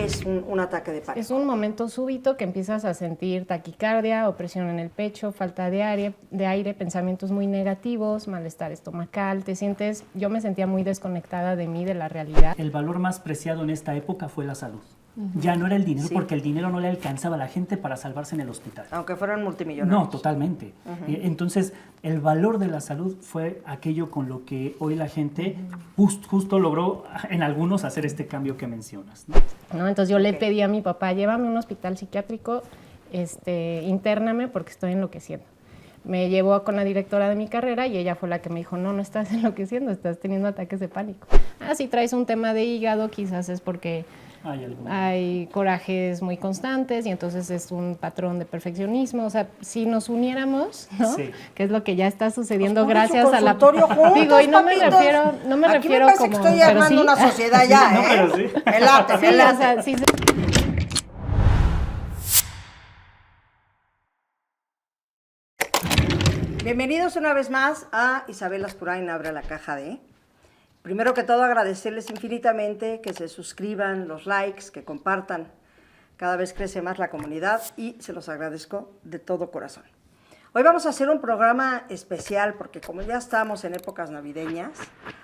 ¿Qué es un ataque de pánico? Es un momento súbito que empiezas a sentir taquicardia, opresión en el pecho, falta de aire, pensamientos muy negativos, malestar estomacal, yo me sentía muy desconectada de mí, de la realidad. El valor más preciado en esta época fue la salud. Ya no era el dinero, porque el dinero no le alcanzaba a la gente para salvarse en el hospital. Aunque fueran multimillonarios. No, totalmente. Entonces, el valor de la salud fue aquello con lo que hoy la gente justo logró, en algunos, hacer este cambio que mencionas, ¿no? Entonces yo le pedí a mi papá, llévame a un hospital psiquiátrico, intername porque estoy enloqueciendo. Me llevó con la directora de mi carrera y ella fue la que me dijo, no estás enloqueciendo, estás teniendo ataques de pánico. Si traes un tema de hígado, quizás es porque hay corajes muy constantes y entonces es un patrón de perfeccionismo. O sea, si nos uniéramos, ¿no? Sí. Que es lo que ya está sucediendo gracias a la... Juntos, digo, y no me refiero Aquí me parece como... que estoy armando una sociedad ya, no, pero sí. Me late. O sea, sí. Bienvenidos una vez más a Isabel Lascurain Abre la Caja de... Primero que todo, agradecerles infinitamente que se suscriban, los likes, que compartan. Cada vez crece más la comunidad y se los agradezco de todo corazón. Hoy vamos a hacer un programa especial porque como ya estamos en épocas navideñas,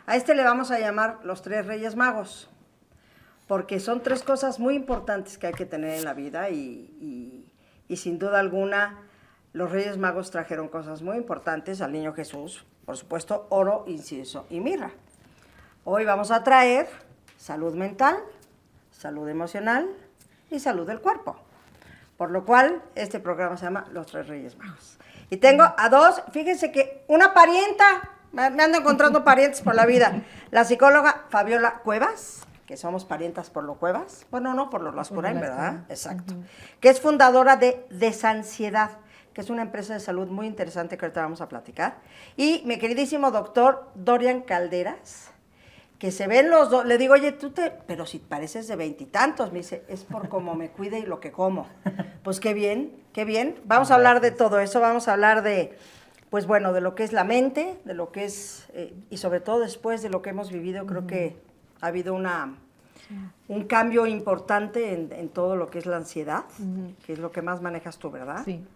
a le vamos a llamar Los Tres Reyes Magos, porque son tres cosas muy importantes que hay que tener en la vida y sin duda alguna los Reyes Magos trajeron cosas muy importantes al niño Jesús, por supuesto, oro, incienso y mirra. Hoy vamos a traer salud mental, salud emocional y salud del cuerpo. Por lo cual, este programa se llama Los Tres Reyes Magos. Y tengo a dos, fíjense que una parienta, me ando encontrando parientes por la vida, la psicóloga Fabiola Cuevas, que somos parientas por lo Cuevas, bueno, no por los Lascurain, ¿verdad? Exacto. Que es fundadora de Desansiedad, que es una empresa de salud muy interesante que ahorita vamos a platicar. Y mi queridísimo doctor Dorian Calderas, que se ven los dos, le digo, oye, pero si pareces de veintitantos, me dice, es por cómo me cuide y lo que como. Pues qué bien, qué bien. Vamos a hablar de todo eso, vamos a hablar de, pues bueno, de lo que es la mente, de lo que es, y sobre todo después de lo que hemos vivido, creo que ha habido un cambio importante en todo lo que es la ansiedad, que es lo que más manejas tú, ¿verdad? Sí.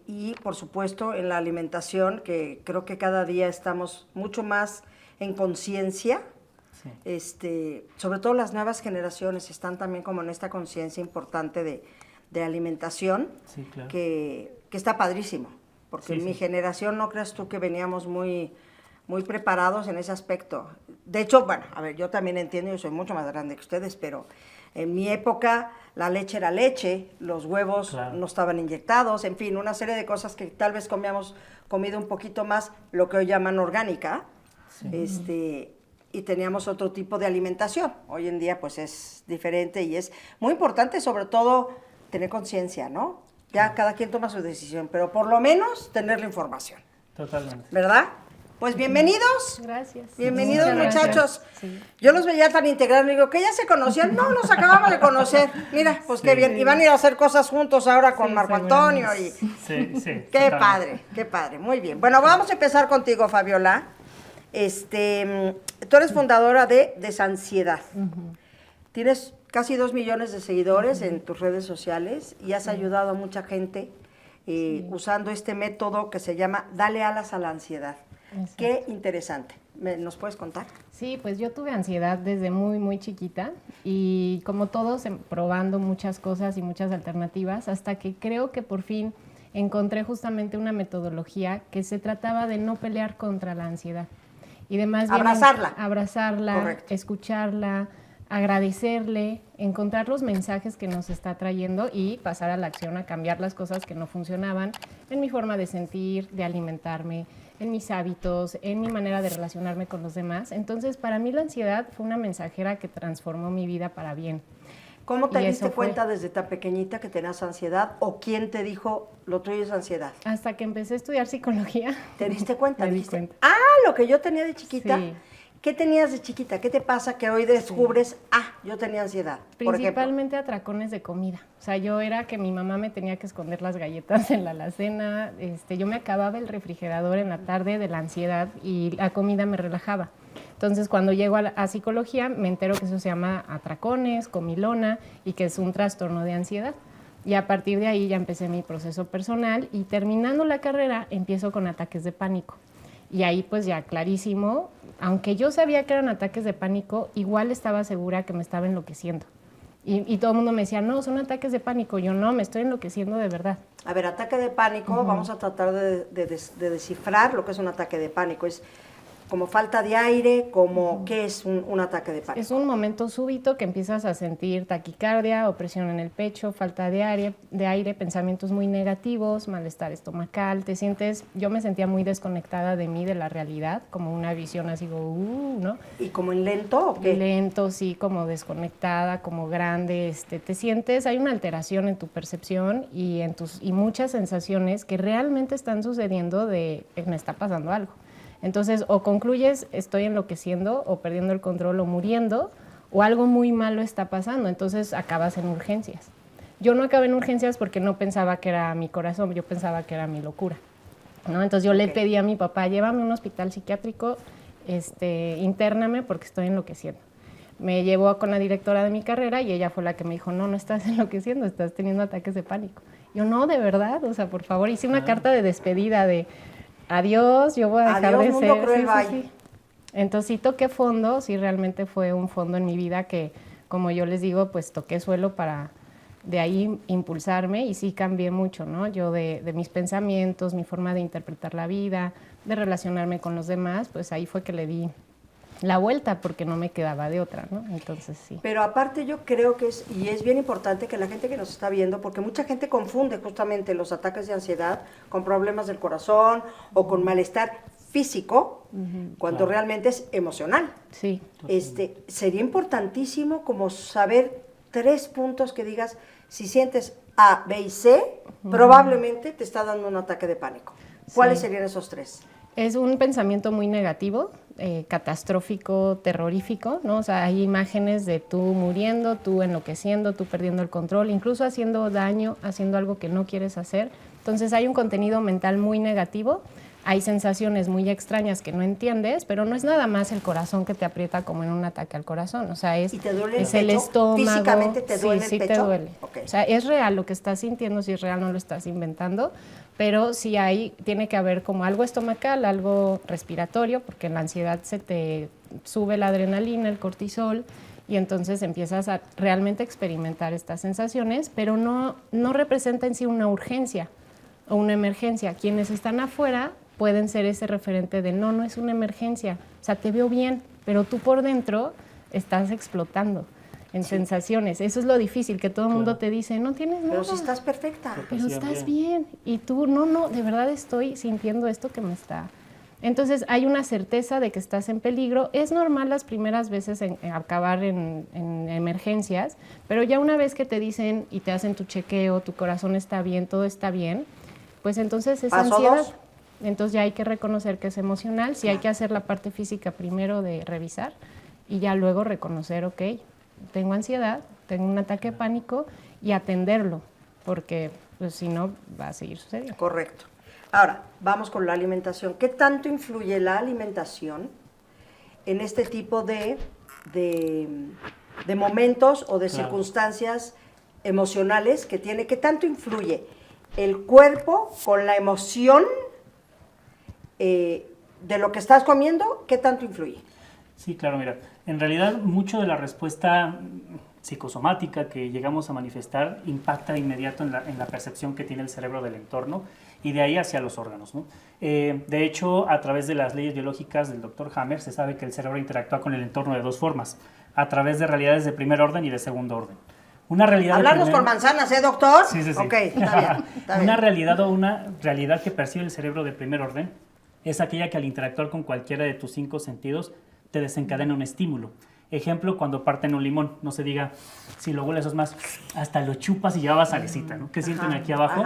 Y por supuesto en la alimentación, que creo que cada día estamos mucho más en conciencia, sobre todo las nuevas generaciones están también como en esta conciencia importante de alimentación, sí, claro. que está padrísimo, porque en mi generación no creas tú que veníamos muy preparados en ese aspecto. De hecho, bueno, a ver, yo también entiendo, yo soy mucho más grande que ustedes, pero en mi época la leche era leche, los huevos no estaban inyectados, en fin, una serie de cosas que tal vez comíamos comido un poquito más, lo que hoy llaman orgánica, y teníamos otro tipo de alimentación. Hoy en día pues es diferente y es muy importante sobre todo tener conciencia, ¿no? Ya cada quien toma su decisión, pero por lo menos tener la información. Totalmente. ¿Verdad? Pues bienvenidos. Gracias. Bienvenidos, Muchas muchachos. gracias. Sí. Yo los veía tan integrados, me digo, ¿que ya se conocían? No, nos acabamos de conocer. Mira, pues qué bien. Y van a ir a hacer cosas juntos ahora con Marco Antonio. Sí. Qué padre, qué padre. Muy bien. Bueno, vamos a empezar contigo, Fabiola. Tú eres fundadora de Desansiedad. Tienes casi 2 millones de seguidores en tus redes sociales y has ayudado a mucha gente usando este método que se llama Dale alas a la ansiedad. Exacto. Qué interesante. ¿Nos puedes contar? Sí, pues yo tuve ansiedad desde muy chiquita y como todos probando muchas cosas y muchas alternativas hasta que creo que por fin encontré justamente una metodología que se trataba de no pelear contra la ansiedad y de más bien abrazarla, correcto, escucharla, agradecerle, encontrar los mensajes que nos está trayendo y pasar a la acción, a cambiar las cosas que no funcionaban en mi forma de sentir, de alimentarme, en mis hábitos, en mi manera de relacionarme con los demás. Entonces, para mí la ansiedad fue una mensajera que transformó mi vida para bien. ¿Cómo te diste cuenta desde tan pequeñita que tenías ansiedad? ¿O quién te dijo, lo tuyo es ansiedad? Hasta que empecé a estudiar psicología. ¿Te diste cuenta? Me di cuenta. Ah, lo que yo tenía de chiquita. Sí. ¿Qué tenías de chiquita? ¿Qué te pasa que hoy descubres, yo tenía ansiedad? Principalmente atracones de comida. O sea, yo era que mi mamá me tenía que esconder las galletas en la alacena. Yo me acababa el refrigerador en la tarde de la ansiedad y la comida me relajaba. Entonces, cuando llego a psicología, me entero que eso se llama atracones, comilona, y que es un trastorno de ansiedad. Y a partir de ahí ya empecé mi proceso personal y terminando la carrera empiezo con ataques de pánico. Y ahí pues ya clarísimo, aunque yo sabía que eran ataques de pánico, igual estaba segura que me estaba enloqueciendo. Y todo el mundo me decía, no, son ataques de pánico. Yo no, me estoy enloqueciendo de verdad. A ver, ataque de pánico, vamos a tratar de descifrar lo que es un ataque de pánico. Es como falta de aire, como ¿qué es un ataque de pánico? Es un momento súbito que empiezas a sentir taquicardia, opresión en el pecho, falta de aire, pensamientos muy negativos, malestar estomacal, te sientes, yo me sentía muy desconectada de mí, de la realidad, como una visión así, ¿no? ¿Y como en lento o qué? Lento, sí, como desconectada, como grande, te sientes, hay una alteración en tu percepción y muchas sensaciones que realmente están sucediendo de me está pasando algo. Entonces, o concluyes, estoy enloqueciendo, o perdiendo el control, o muriendo, o algo muy malo está pasando. Entonces, acabas en urgencias. Yo no acabé en urgencias porque no pensaba que era mi corazón, yo pensaba que era mi locura, ¿no? Entonces, yo le pedí a mi papá, llévame a un hospital psiquiátrico, intérname porque estoy enloqueciendo. Me llevó con la directora de mi carrera y ella fue la que me dijo, no estás enloqueciendo, estás teniendo ataques de pánico. Yo, no, de verdad, o sea, por favor, hice una carta de despedida de adiós, yo voy a dejar de ser. Cruel, sí. Entonces sí toqué fondo, sí realmente fue un fondo en mi vida que, como yo les digo, pues toqué suelo para de ahí impulsarme y sí cambié mucho, ¿no? Yo de mis pensamientos, mi forma de interpretar la vida, de relacionarme con los demás, pues ahí fue que le di la vuelta porque no me quedaba de otra, ¿no? Entonces sí. Pero aparte yo creo que es bien importante que la gente que nos está viendo, porque mucha gente confunde justamente los ataques de ansiedad con problemas del corazón o con malestar físico, cuando realmente es emocional. Sí. Sería importantísimo como saber 3 puntos que digas, si sientes A, B y C, probablemente te está dando un ataque de pánico. ¿Cuáles serían esos 3? Es un pensamiento muy negativo, catastrófico, terrorífico, ¿no? O sea, hay imágenes de tú muriendo, tú enloqueciendo, tú perdiendo el control, incluso haciendo daño, haciendo algo que no quieres hacer. Entonces hay un contenido mental muy negativo, hay sensaciones muy extrañas que no entiendes, pero no es nada más el corazón que te aprieta como en un ataque al corazón, o sea, ¿Y te duele el es el pecho? estómago. ¿Físicamente te duele el sí, pecho? te duele. Okay. O sea, es real lo que estás sintiendo, si es real no lo estás inventando, pero sí tiene que haber como algo estomacal, algo respiratorio, porque en la ansiedad se te sube la adrenalina, el cortisol, y entonces empiezas a realmente experimentar estas sensaciones, pero no representa en sí una urgencia o una emergencia. Quienes están afuera pueden ser ese referente de no es una emergencia, o sea, te veo bien, pero tú por dentro estás explotando en sensaciones. Eso es lo difícil, que todo el mundo te dice, no tienes nada. Pero si estás perfecta. Pero estás bien. Y tú, no, de verdad estoy sintiendo esto que me está... Entonces hay una certeza de que estás en peligro. Es normal las primeras veces acabar en emergencias, pero ya una vez que te dicen y te hacen tu chequeo, tu corazón está bien, todo está bien, pues entonces es ansiedad. 2. Entonces ya hay que reconocer que es emocional, sí hay que hacer la parte física primero de revisar y ya luego reconocer, ok, tengo ansiedad, tengo un ataque de pánico y atenderlo, porque pues, si no va a seguir sucediendo. Correcto. Ahora, vamos con la alimentación. ¿Qué tanto influye la alimentación en este tipo de momentos o de circunstancias emocionales que tiene? ¿Qué tanto influye el cuerpo con la emoción de lo que estás comiendo? ¿Qué tanto influye? Sí, claro, mira, en realidad mucho de la respuesta psicosomática que llegamos a manifestar impacta de inmediato en la percepción que tiene el cerebro del entorno y de ahí hacia los órganos, ¿no? De hecho, a través de las leyes biológicas del Dr. Hammer se sabe que el cerebro interactúa con el entorno de 2 formas, a través de realidades de primer orden y de segundo orden. Una realidad Hablarnos con manzanas, doctor? Sí. Ok, está bien. Una realidad que percibe el cerebro de primer orden es aquella que al interactuar con cualquiera de tus 5 sentidos te desencadena un estímulo. Ejemplo, cuando parten un limón, no se diga, si lo hueles más, hasta lo chupas y lleva salecita, ¿no? ¿Qué sienten aquí abajo?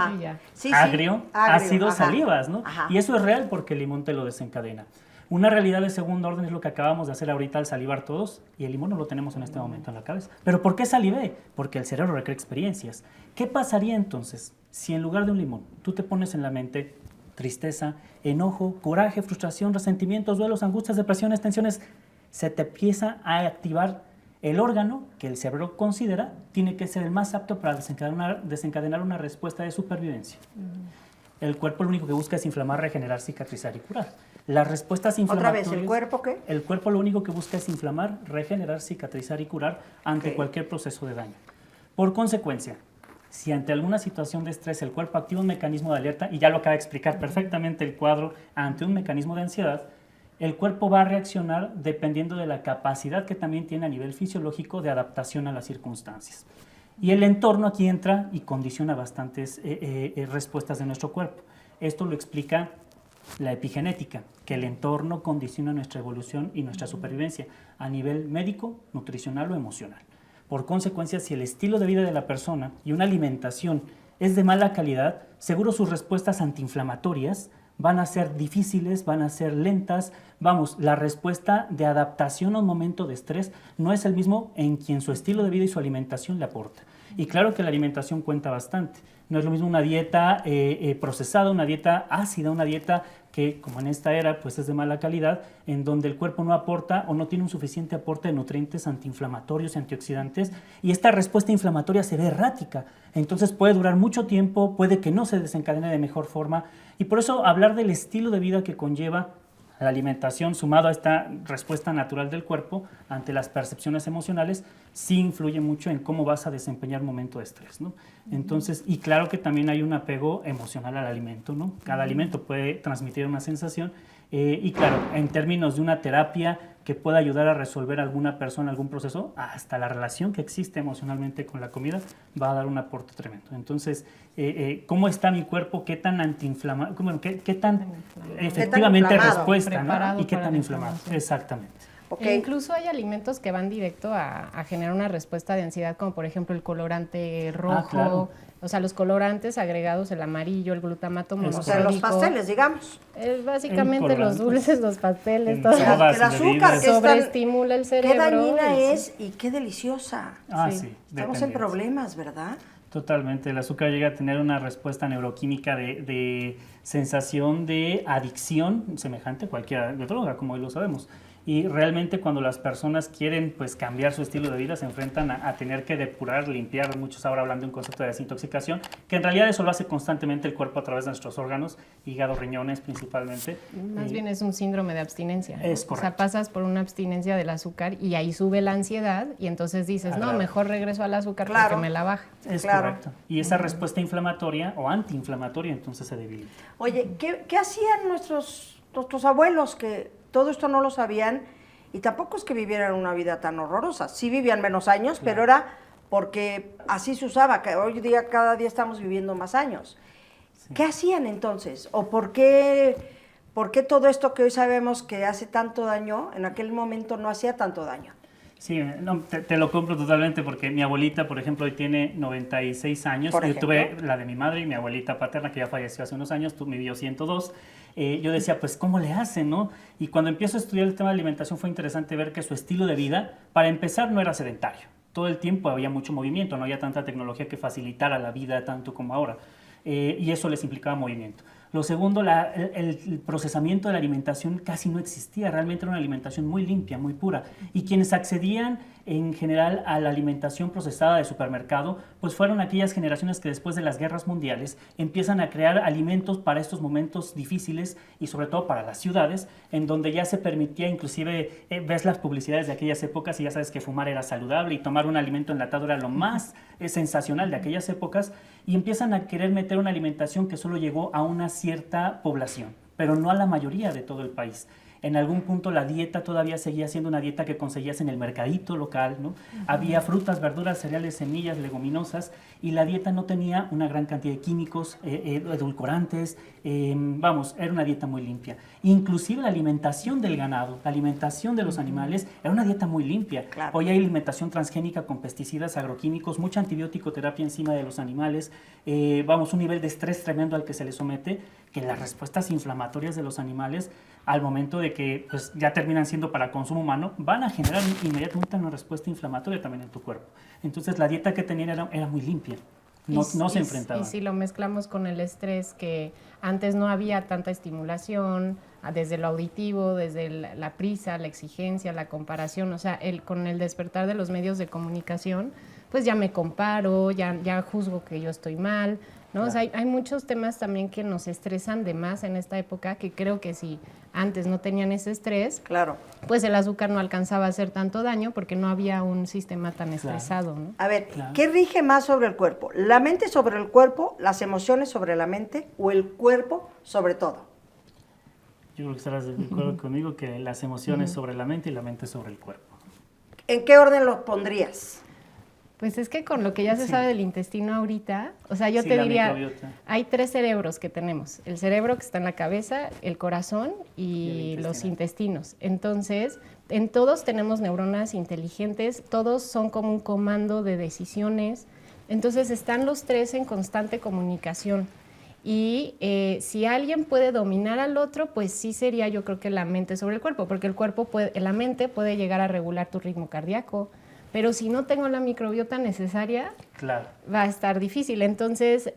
Sí, agrio, ácido, ajá. salivas, ¿no? Ajá. Y eso es real porque el limón te lo desencadena. Una realidad de segundo orden es lo que acabamos de hacer ahorita al salivar todos, y el limón no lo tenemos en este momento en la cabeza. ¿Pero por qué salivé? Porque el cerebro requiere experiencias. ¿Qué pasaría entonces si en lugar de un limón tú te pones en la mente tristeza, enojo, coraje, frustración, resentimientos, duelos, angustias, depresiones, tensiones? se te empieza a activar el órgano que el cerebro considera tiene que ser el más apto para desencadenar una respuesta de supervivencia. El cuerpo lo único que busca es inflamar, regenerar, cicatrizar y curar. Las respuestas inflamatorias... Otra vez, ¿el cuerpo qué? El cuerpo lo único que busca es inflamar, regenerar, cicatrizar y curar ante cualquier proceso de daño. Por consecuencia, si ante alguna situación de estrés el cuerpo activa un mecanismo de alerta, y ya lo acaba de explicar perfectamente el cuadro, ante un mecanismo de ansiedad, el cuerpo va a reaccionar dependiendo de la capacidad que también tiene a nivel fisiológico de adaptación a las circunstancias. Y el entorno aquí entra y condiciona bastantes respuestas de nuestro cuerpo. Esto lo explica la epigenética, que el entorno condiciona nuestra evolución y nuestra supervivencia a nivel médico, nutricional o emocional. Por consecuencia, si el estilo de vida de la persona y una alimentación es de mala calidad, seguro sus respuestas antiinflamatorias van a ser difíciles, van a ser lentas. Vamos, la respuesta de adaptación a un momento de estrés no es el mismo en quien su estilo de vida y su alimentación le aporta. Y claro que la alimentación cuenta bastante. No es lo mismo una dieta procesada, una dieta ácida, una dieta que, como en esta era, pues es de mala calidad, en donde el cuerpo no aporta o no tiene un suficiente aporte de nutrientes antiinflamatorios y antioxidantes, y esta respuesta inflamatoria se ve errática. Entonces puede durar mucho tiempo, puede que no se desencadene de mejor forma, y por eso hablar del estilo de vida que conlleva la alimentación sumado a esta respuesta natural del cuerpo ante las percepciones emocionales sí influye mucho en cómo vas a desempeñar un momento de estrés, ¿no? Entonces, y claro que también hay un apego emocional al alimento, ¿no? Cada alimento puede transmitir una sensación y claro, en términos de una terapia que pueda ayudar a resolver alguna persona, algún proceso, hasta la relación que existe emocionalmente con la comida va a dar un aporte tremendo. Entonces, ¿cómo está mi cuerpo? ¿Qué tan antiinflamado? ¿Qué tan efectivamente respuesta, ¿no? ¿Y qué tan inflamado? Exactamente. Okay. E incluso hay alimentos que van directo a generar una respuesta de ansiedad, como por ejemplo el colorante rojo, claro. O sea, los colorantes agregados, el amarillo, el glutamato monosódico. O sea, los pasteles, digamos. Básicamente los dulces, los pasteles, todo. Sodas, el azúcar que sobreestimula el cerebro. Qué dañina es y qué deliciosa. Sí. Estamos en problemas, ¿verdad? Totalmente, el azúcar llega a tener una respuesta neuroquímica de sensación de adicción semejante a cualquier droga, como hoy lo sabemos. Y realmente cuando las personas quieren pues cambiar su estilo de vida se enfrentan a tener que depurar, limpiar, muchos ahora hablan de un concepto de desintoxicación, que en realidad eso lo hace constantemente el cuerpo a través de nuestros órganos, hígado, riñones principalmente. Más bien es un síndrome de abstinencia, ¿no? Es correcto. O sea, pasas por una abstinencia del azúcar y ahí sube la ansiedad y entonces dices, no, mejor regreso al azúcar porque me la baja. Es correcto. Y esa respuesta inflamatoria o antiinflamatoria entonces se debilita. Oye, ¿qué hacían nuestros abuelos que todo esto no lo sabían y tampoco es que vivieran una vida tan horrorosa? Sí vivían menos años, pero era porque así se usaba, que hoy día cada día estamos viviendo más años. Sí. ¿Qué hacían entonces? ¿O por qué todo esto que hoy sabemos que hace tanto daño, en aquel momento no hacía tanto daño? Sí, no, te lo compro totalmente porque mi abuelita, por ejemplo, hoy tiene 96 años. Yo tuve la de mi madre y mi abuelita paterna, que ya falleció hace unos años, me vivió 102. Yo decía, pues, ¿cómo le hacen, no? Y cuando empiezo a estudiar el tema de alimentación fue interesante ver que su estilo de vida, para empezar, no era sedentario. Todo el tiempo había mucho movimiento, no había tanta tecnología que facilitara la vida tanto como ahora. Y eso les implicaba movimiento. Lo segundo, el procesamiento de la alimentación casi no existía, realmente era una alimentación muy limpia, muy pura. Y quienes accedían en general a la alimentación procesada de supermercado, pues fueron aquellas generaciones que después de las guerras mundiales empiezan a crear alimentos para estos momentos difíciles y sobre todo para las ciudades, en donde ya se permitía, inclusive ves las publicidades de aquellas épocas y ya sabes que fumar era saludable y tomar un alimento enlatado era lo más sensacional de aquellas épocas, y empiezan a querer meter una alimentación que solo llegó a una cierta población, pero no a la mayoría de todo el país. En algún punto la dieta todavía seguía siendo una dieta que conseguías en el mercadito local, ¿no? Había frutas, verduras, cereales, semillas, leguminosas, y la dieta no tenía una gran cantidad de químicos, edulcorantes, era una dieta muy limpia. Inclusive la alimentación del ganado, la alimentación de los animales, era una dieta muy limpia. Claro. Hoy hay alimentación transgénica con pesticidas, agroquímicos, mucha antibiótico terapia encima de los animales, un nivel de estrés tremendo al que se les somete, que las respuestas inflamatorias de los animales, al momento de que pues, ya terminan siendo para consumo humano, van a generar inmediatamente una respuesta inflamatoria también en tu cuerpo. Entonces la dieta que tenían era muy limpia. no se enfrentaban. Y si lo mezclamos con el estrés, que antes no había tanta estimulación, desde lo auditivo, desde la prisa, la exigencia, la comparación, o sea, con el despertar de los medios de comunicación, pues ya me comparo, ya juzgo que yo estoy mal, ¿no? Claro. O sea, hay muchos temas también que nos estresan de más en esta época, que creo que si antes no tenían ese estrés, Claro. pues el azúcar no alcanzaba a hacer tanto daño porque no había un sistema tan Claro. estresado, ¿no? A ver, Claro. ¿qué rige más sobre el cuerpo? ¿La mente sobre el cuerpo, las emociones sobre la mente o el cuerpo sobre todo? Yo creo que estarás de acuerdo conmigo que las emociones sobre la mente y la mente sobre el cuerpo. ¿En qué orden lo pondrías? Pues es que con lo que ya se Sí. sabe del intestino ahorita, o sea, yo Sí, te la diría, microbiota. hay 3 cerebros que tenemos, el cerebro que está en la cabeza, el corazón y el los intestinal. intestinos. Entonces, en todos tenemos neuronas inteligentes, todos son como un comando de decisiones, entonces están los 3 en constante comunicación. Y si alguien puede dominar al otro, pues sí sería yo creo que la mente sobre el cuerpo, porque la mente puede llegar a regular tu ritmo cardíaco, pero si no tengo la microbiota necesaria, Claro. va a estar difícil. Entonces,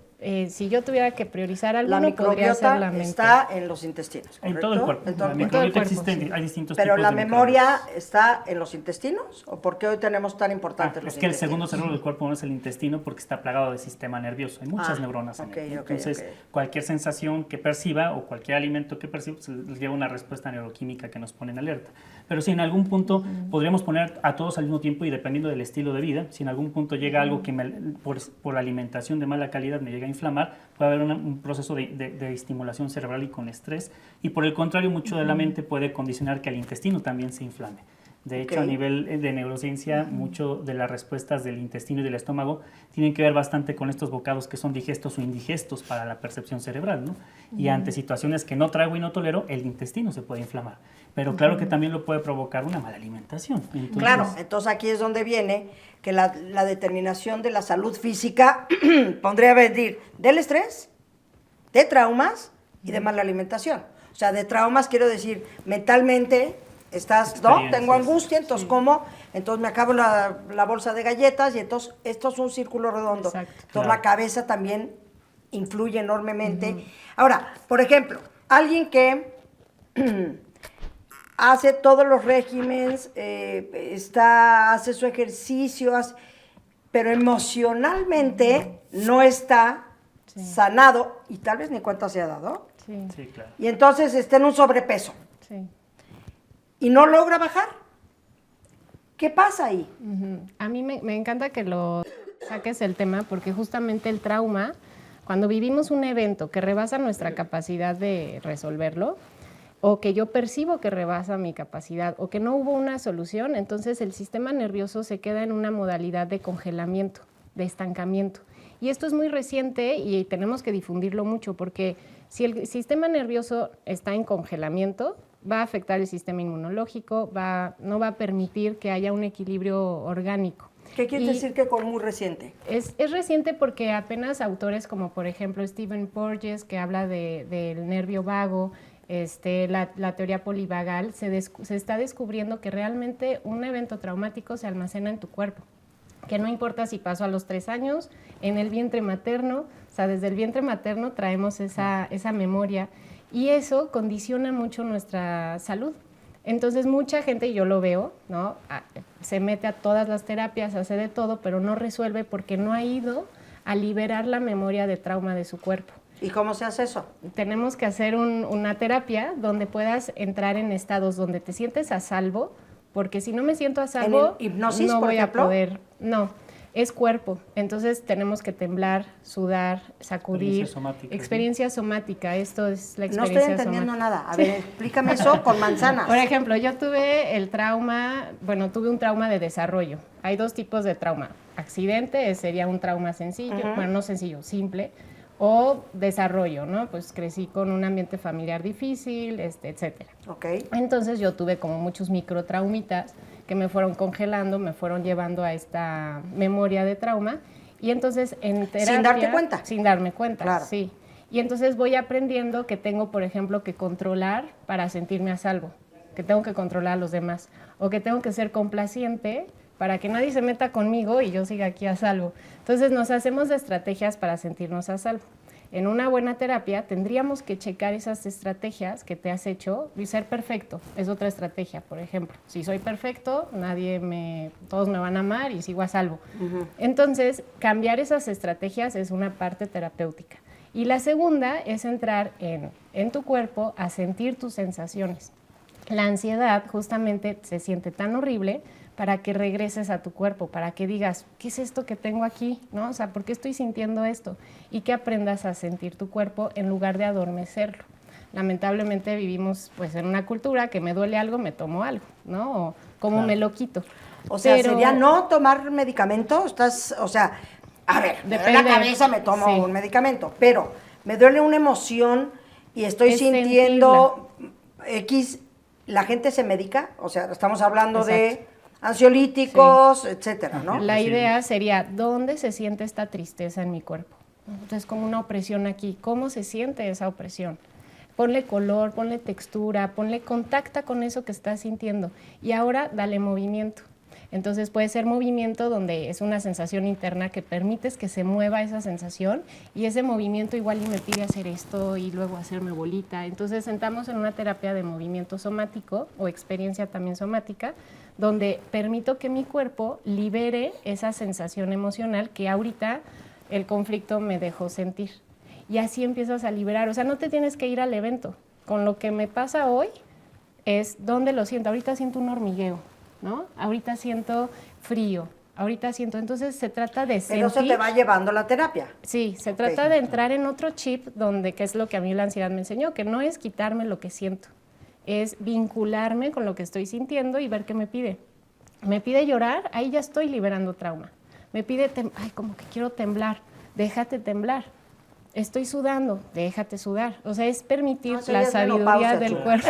si yo tuviera que priorizar La alguno, podría ser microbiota la mente. está en los intestinos, En ¿correcto? todo el cuerpo. En todo La el cuerpo. microbiota cuerpo, existe, sí. hay distintos Pero tipos la de memoria microbiota. está en los intestinos, ¿o por qué hoy tenemos tan importantes los Es que el intestinos? segundo cerebro del cuerpo no es el intestino porque está plagado de sistema nervioso. Hay muchas Ah, neuronas en ok, él. ok, Entonces, ok. cualquier sensación que perciba o cualquier alimento que perciba pues, les lleva una respuesta neuroquímica que nos pone en alerta. Pero si en algún punto podríamos poner a todos al mismo tiempo y dependiendo del estilo de vida, si en algún punto llega algo que por alimentación de mala calidad me llega a inflamar, puede haber un proceso de estimulación cerebral y con estrés. Y por el contrario, mucho de la mente puede condicionar que el intestino también se inflame. De hecho, Ok. a nivel de neurociencia, mucho de las respuestas del intestino y del estómago tienen que ver bastante con estos bocados que son digestos o indigestos para la percepción cerebral, ¿no? Y ante situaciones que no trago y no tolero, el intestino se puede inflamar. Pero claro que también lo puede provocar una mala alimentación. Entonces, Claro, entonces aquí es donde viene que la determinación de la salud física pondría a venir del estrés, de traumas y de mala alimentación. O sea, de traumas quiero decir mentalmente estás, ¿no? Experiencias. Tengo angustia, entonces como, entonces me acabo la bolsa de galletas y entonces esto es un círculo redondo. Exacto. Entonces Claro. la cabeza también influye enormemente. Ahora, por ejemplo, alguien que hace todos los regímenes, hace su ejercicio, pero emocionalmente no está Sí. sanado y tal vez ni cuenta se ha dado. Sí, sí, claro. Y entonces está en un sobrepeso sí. y no logra bajar. ¿Qué pasa ahí? Ujú. A mí me encanta que lo saques el tema porque justamente el trauma, cuando vivimos un evento que rebasa nuestra capacidad de resolverlo, o que yo percibo que rebasa mi capacidad, o que no hubo una solución, entonces el sistema nervioso se queda en una modalidad de congelamiento, de estancamiento. Y esto es muy reciente y tenemos que difundirlo mucho porque si el sistema nervioso está en congelamiento, va a afectar el sistema inmunológico, no va a permitir que haya un equilibrio orgánico. ¿Qué quiere Y decir que con muy reciente? es reciente porque apenas autores como por ejemplo Stephen Porges, que habla del nervio vago, la teoría polivagal, se está descubriendo que realmente un evento traumático se almacena en tu cuerpo, que no importa si pasó a los 3 años, en el vientre materno, o sea, desde el vientre materno traemos esa memoria y eso condiciona mucho nuestra salud. Entonces mucha gente, y yo lo veo, ¿no? Se mete a todas las terapias, hace de todo, pero no resuelve porque no ha ido a liberar la memoria de trauma de su cuerpo. ¿Y cómo se hace eso? Tenemos que hacer una terapia donde puedas entrar en estados donde te sientes a salvo, porque si no me siento a salvo, ¿En hipnosis, no por voy ejemplo? a poder. No, es cuerpo. Entonces tenemos que temblar, sudar, sacudir. Experiencia somática, Experiencia somática. Esto es la No experiencia estoy entendiendo somática. nada. A ver, explícame eso con manzanas. Por ejemplo, yo tuve tuve un trauma de desarrollo. Hay 2 tipos de trauma. Accidente sería un trauma sencillo, bueno, no sencillo, simple, o desarrollo, ¿no? Pues crecí con un ambiente familiar difícil, etcétera. Ok. Entonces yo tuve como muchos microtraumitas que me fueron congelando, me fueron llevando a esta memoria de trauma y entonces en terapia... ¿Sin darte cuenta? Sin darme cuenta, Claro. sí. Y entonces voy aprendiendo que tengo, por ejemplo, que controlar para sentirme a salvo, que tengo que controlar a los demás, o que tengo que ser complaciente para que nadie se meta conmigo y yo siga aquí a salvo. Entonces nos hacemos de estrategias para sentirnos a salvo. En una buena terapia tendríamos que checar esas estrategias que te has hecho y ser perfecto. Es otra estrategia, por ejemplo. Si soy perfecto, todos me van a amar y sigo a salvo. Entonces, cambiar esas estrategias es una parte terapéutica. Y la segunda es entrar en tu cuerpo a sentir tus sensaciones. La ansiedad justamente se siente tan horrible para que regreses a tu cuerpo, para que digas, ¿qué es esto que tengo aquí? ¿No? O sea, ¿por qué estoy sintiendo esto? Y que aprendas a sentir tu cuerpo en lugar de adormecerlo. Lamentablemente vivimos pues en una cultura que me duele algo, me tomo algo, ¿no? O cómo me lo quito. O sea, sería no tomar medicamento, a ver, me duele la cabeza, me tomo un medicamento, pero me duele una emoción y estoy sintiendo X, la gente se medica, o sea, estamos hablando de ansiolíticos, etcétera, ¿no? La idea sería, ¿dónde se siente esta tristeza en mi cuerpo? Entonces, como una opresión aquí, ¿cómo se siente esa opresión? Ponle color, ponle textura, contacta con eso que estás sintiendo y ahora dale movimiento. Entonces puede ser movimiento donde es una sensación interna que permites que se mueva esa sensación y ese movimiento igual y me pide hacer esto y luego hacerme bolita. Entonces sentamos en una terapia de movimiento somático o experiencia también somática, donde permito que mi cuerpo libere esa sensación emocional que ahorita el conflicto me dejó sentir. Y así empiezas a liberar. O sea, no te tienes que ir al evento. Con lo que me pasa hoy es dónde lo siento. Ahorita siento un hormigueo, ¿no? Ahorita siento frío, ahorita siento. Entonces se trata de sentir. Pero eso te va llevando la terapia. Sí, se trata de entrar en otro chip que es lo que a mí la ansiedad me enseñó, que no es quitarme lo que siento, es vincularme con lo que estoy sintiendo y ver qué me pide. Me pide llorar, ahí ya estoy liberando trauma. Me pide, como que quiero temblar, déjate temblar. Estoy sudando, déjate sudar. O sea, es permitir la sabiduría del cuerpo.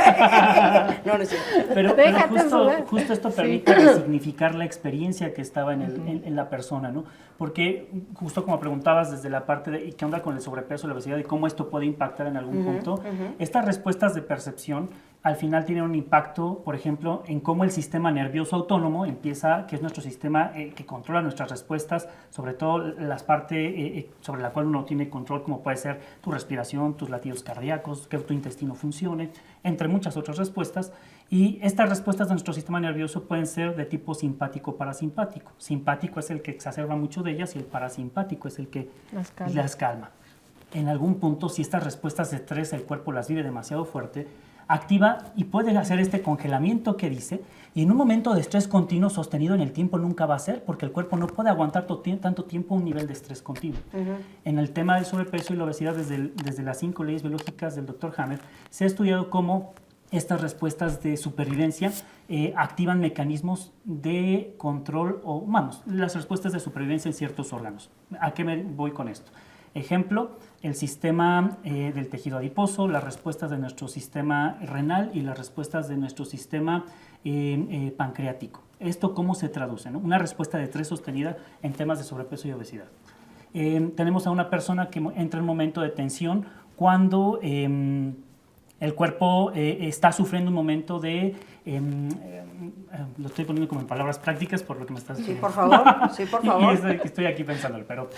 No es cierto. Pero justo esto permite resignificar la experiencia que estaba en la persona, ¿no? Porque justo como preguntabas desde la parte de ¿qué onda con el sobrepeso, la obesidad y cómo esto puede impactar en algún punto? Estas respuestas de percepción al final tienen un impacto, por ejemplo, en cómo el sistema nervioso autónomo empieza, que es nuestro sistema que controla nuestras respuestas, sobre todo las partes sobre la cual uno tiene control, como puede ser tu respiración, tus latidos cardíacos, que tu intestino funcione, entre muchas otras respuestas. Y estas respuestas de nuestro sistema nervioso pueden ser de tipo simpático-parasimpático. Simpático es el que exacerba mucho de ellas y el parasimpático es el que las calma. En algún punto, si estas respuestas de estrés el cuerpo las vive demasiado fuerte, activa y puede hacer este congelamiento que dice, y en un momento de estrés continuo sostenido en el tiempo nunca va a ser, porque el cuerpo no puede aguantar tanto tiempo un nivel de estrés continuo. En el tema del sobrepeso y la obesidad, desde las 5 leyes biológicas del Dr. Hammer, se ha estudiado cómo estas respuestas de supervivencia activan mecanismos de control, o vamos, las respuestas de supervivencia en ciertos órganos. ¿A qué me voy con esto? Ejemplo, el sistema del tejido adiposo, las respuestas de nuestro sistema renal y las respuestas de nuestro sistema pancreático. ¿Esto cómo se traduce, no? Una respuesta de estrés sostenida en temas de sobrepeso y obesidad. Tenemos a una persona que entra en un momento de tensión cuando el cuerpo está sufriendo un momento de... lo estoy poniendo como en palabras prácticas por lo que me estás diciendo. Sí, por favor. Y estoy aquí pensándolo, pero...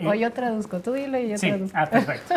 o yo traduzco, tú dilo y yo traduzco. Perfecto.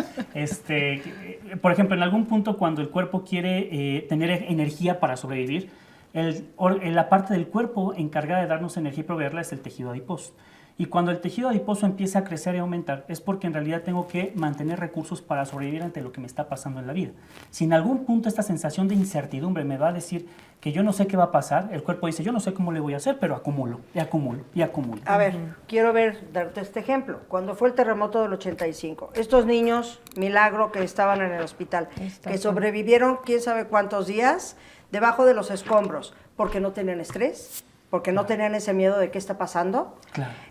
Por ejemplo, en algún punto cuando el cuerpo quiere tener energía para sobrevivir, la parte del cuerpo encargada de darnos energía y proveerla es el tejido adiposo. Y cuando el tejido adiposo empieza a crecer y aumentar, es porque en realidad tengo que mantener recursos para sobrevivir ante lo que me está pasando en la vida. Si en algún punto esta sensación de incertidumbre me va a decir que yo no sé qué va a pasar, el cuerpo dice, yo no sé cómo le voy a hacer, pero acumulo, y acumulo, y acumulo. A ver, quiero darte este ejemplo. Cuando fue el terremoto del 85, estos niños, milagro, que estaban en el hospital, que sobrevivieron quién sabe cuántos días debajo de los escombros, porque no tenían estrés, porque no tenían ese miedo de qué está pasando,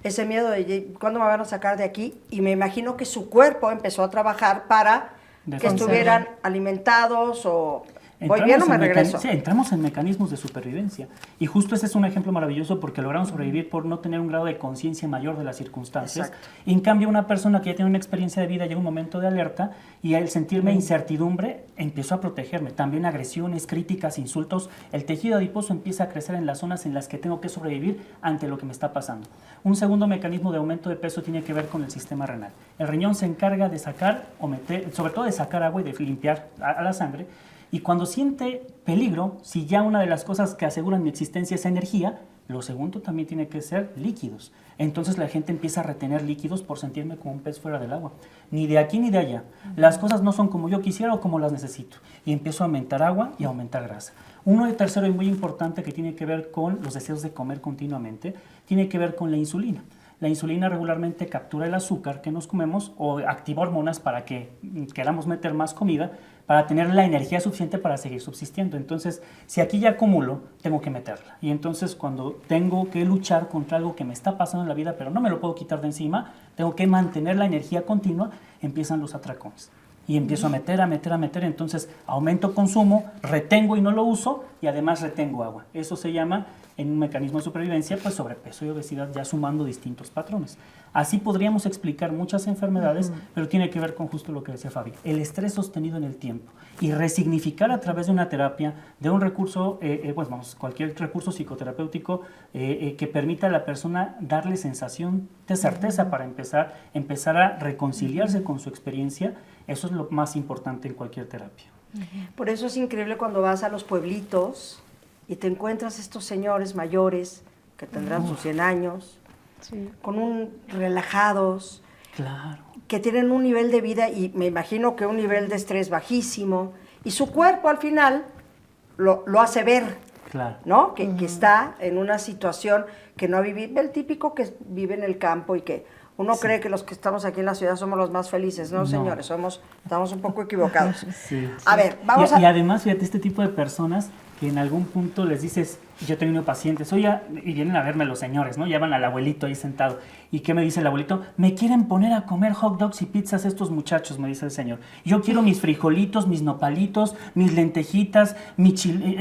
ese miedo de cuándo me van a sacar de aquí, y me imagino que su cuerpo empezó a trabajar para que estuvieran alimentados o ¿Voy bien o me regreso? Sí, entramos en mecanismos de supervivencia. Y justo ese es un ejemplo maravilloso porque logramos sobrevivir por no tener un grado de conciencia mayor de las circunstancias. Exacto. Y en cambio, una persona que ya tiene una experiencia de vida llega un momento de alerta y al sentirme incertidumbre empiezo a protegerme. También agresiones, críticas, insultos. El tejido adiposo empieza a crecer en las zonas en las que tengo que sobrevivir ante lo que me está pasando. Un segundo mecanismo de aumento de peso tiene que ver con el sistema renal. El riñón se encarga de sacar o meter, sobre todo de sacar agua y de limpiar a la sangre. Y cuando siente peligro, si ya una de las cosas que aseguran mi existencia es energía, lo segundo también tiene que ser líquidos. Entonces la gente empieza a retener líquidos por sentirme como un pez fuera del agua. Ni de aquí ni de allá. Las cosas no son como yo quisiera o como las necesito. Y empiezo a aumentar agua y a aumentar grasa. Uno de tercero y muy importante que tiene que ver con los deseos de comer continuamente, tiene que ver con la insulina. La insulina regularmente captura el azúcar que nos comemos o activa hormonas para que queramos meter más comida para tener la energía suficiente para seguir subsistiendo. Entonces, si aquí ya acumulo, tengo que meterla. Y entonces, cuando tengo que luchar contra algo que me está pasando en la vida, pero no me lo puedo quitar de encima, tengo que mantener la energía continua, empiezan los atracones. Y empiezo a meter, entonces aumento consumo, retengo y no lo uso, y además retengo agua. Eso se llama, en un mecanismo de supervivencia, pues sobrepeso y obesidad, ya sumando distintos patrones. Así podríamos explicar muchas enfermedades, pero tiene que ver con justo lo que decía Fabi, el estrés sostenido en el tiempo y resignificar a través de una terapia, de un recurso, cualquier recurso psicoterapéutico que permita a la persona darle sensación de certeza para empezar a reconciliarse con su experiencia. Eso es lo más importante en cualquier terapia. Por eso es increíble cuando vas a los pueblitos y te encuentras estos señores mayores que tendrán sus 100 años, Sí. relajados, Claro. que tienen un nivel de vida y me imagino que un nivel de estrés bajísimo, y su cuerpo al final lo hace ver, Claro. ¿no? Que está en una situación que no ha vivido, el típico que vive en el campo y que uno cree que los que estamos aquí en la ciudad somos los más felices. No, señores, estamos un poco equivocados. Sí. A ver, vamos Y además, fíjate, este tipo de personas que en algún punto les dices, yo he tenido pacientes, oye, y vienen a verme los señores, ¿no? Llevan al abuelito ahí sentado. ¿Y qué me dice el abuelito? Me quieren poner a comer hot dogs y pizzas estos muchachos, me dice el señor. Yo quiero mis frijolitos, mis nopalitos, mis lentejitas, mi chilito,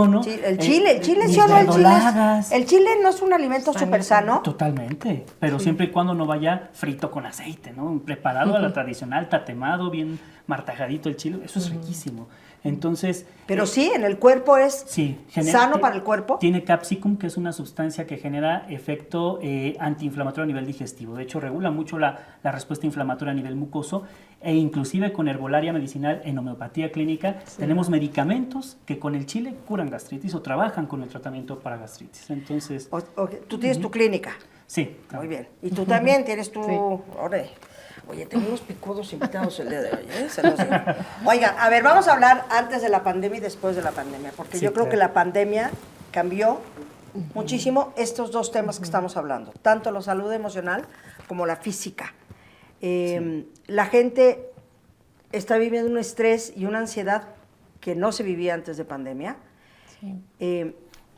¿no? El chile, mis ¿sí o no? verdolagas. El chile no es un alimento súper sano. Totalmente, pero siempre y cuando no vaya frito con aceite, ¿no? Preparado a la tradicional, tatemado, bien martajadito el chile, eso es riquísimo. Entonces... Pero sí, en el cuerpo es sano para el cuerpo. Tiene capsicum, que es una sustancia que genera efecto antiinflamatorio a nivel digestivo. De hecho, regula mucho la respuesta inflamatoria a nivel mucoso e inclusive con herbolaria medicinal en homeopatía clínica tenemos medicamentos que con el chile curan gastritis o trabajan con el tratamiento para gastritis. Entonces... Tú tienes tu clínica. Sí. Muy bien. Y tú también tienes tu... Sí. Oye, tengo unos picudos invitados el día de hoy, ¿eh? Se los digo. Oigan, a ver, vamos a hablar antes de la pandemia y después de la pandemia, porque yo creo que la pandemia cambió muchísimo estos dos temas que estamos hablando, tanto la salud emocional como la física. La gente está viviendo un estrés y una ansiedad que no se vivía antes de pandemia. Sí.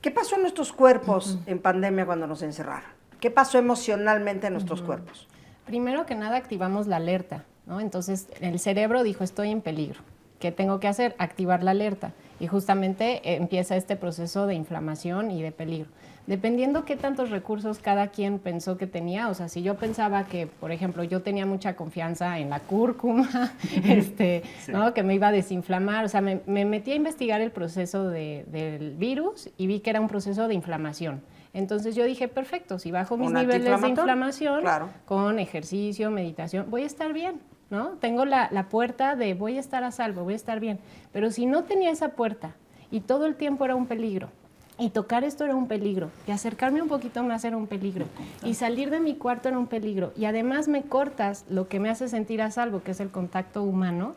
¿Qué pasó en nuestros cuerpos en pandemia cuando nos encerraron? ¿Qué pasó emocionalmente en nuestros cuerpos? Primero que nada activamos la alerta, ¿no? Entonces el cerebro dijo, estoy en peligro. ¿Qué tengo que hacer? Activar la alerta. Y justamente empieza este proceso de inflamación y de peligro. Dependiendo qué tantos recursos cada quien pensó que tenía, o sea, si yo pensaba que, por ejemplo, yo tenía mucha confianza en la cúrcuma, ¿no? Que me iba a desinflamar, o sea, me metí a investigar el proceso del virus y vi que era un proceso de inflamación. Entonces yo dije, perfecto, si bajo mis niveles de inflamación, con ejercicio, meditación, voy a estar bien, ¿no? Tengo la puerta de voy a estar a salvo, voy a estar bien. Pero si no tenía esa puerta y todo el tiempo era un peligro, y tocar esto era un peligro, y acercarme un poquito más era un peligro, y salir de mi cuarto era un peligro, y además me cortas lo que me hace sentir a salvo, que es el contacto humano,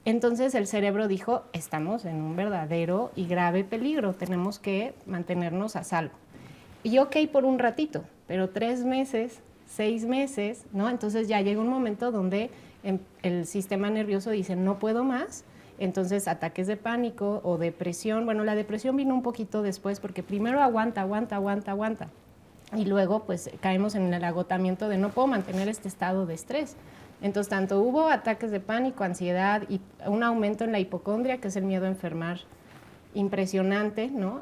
entonces el cerebro dijo, estamos en un verdadero y grave peligro, tenemos que mantenernos a salvo. Y ok por un ratito, pero 3 meses, 6 meses, ¿no? Entonces ya llega un momento donde el sistema nervioso dice, no puedo más, entonces ataques de pánico o depresión. Bueno, la depresión vino un poquito después porque primero aguanta. Y luego pues caemos en el agotamiento de no puedo mantener este estado de estrés. Entonces, tanto hubo ataques de pánico, ansiedad y un aumento en la hipocondria, que es el miedo a enfermar, impresionante, ¿no?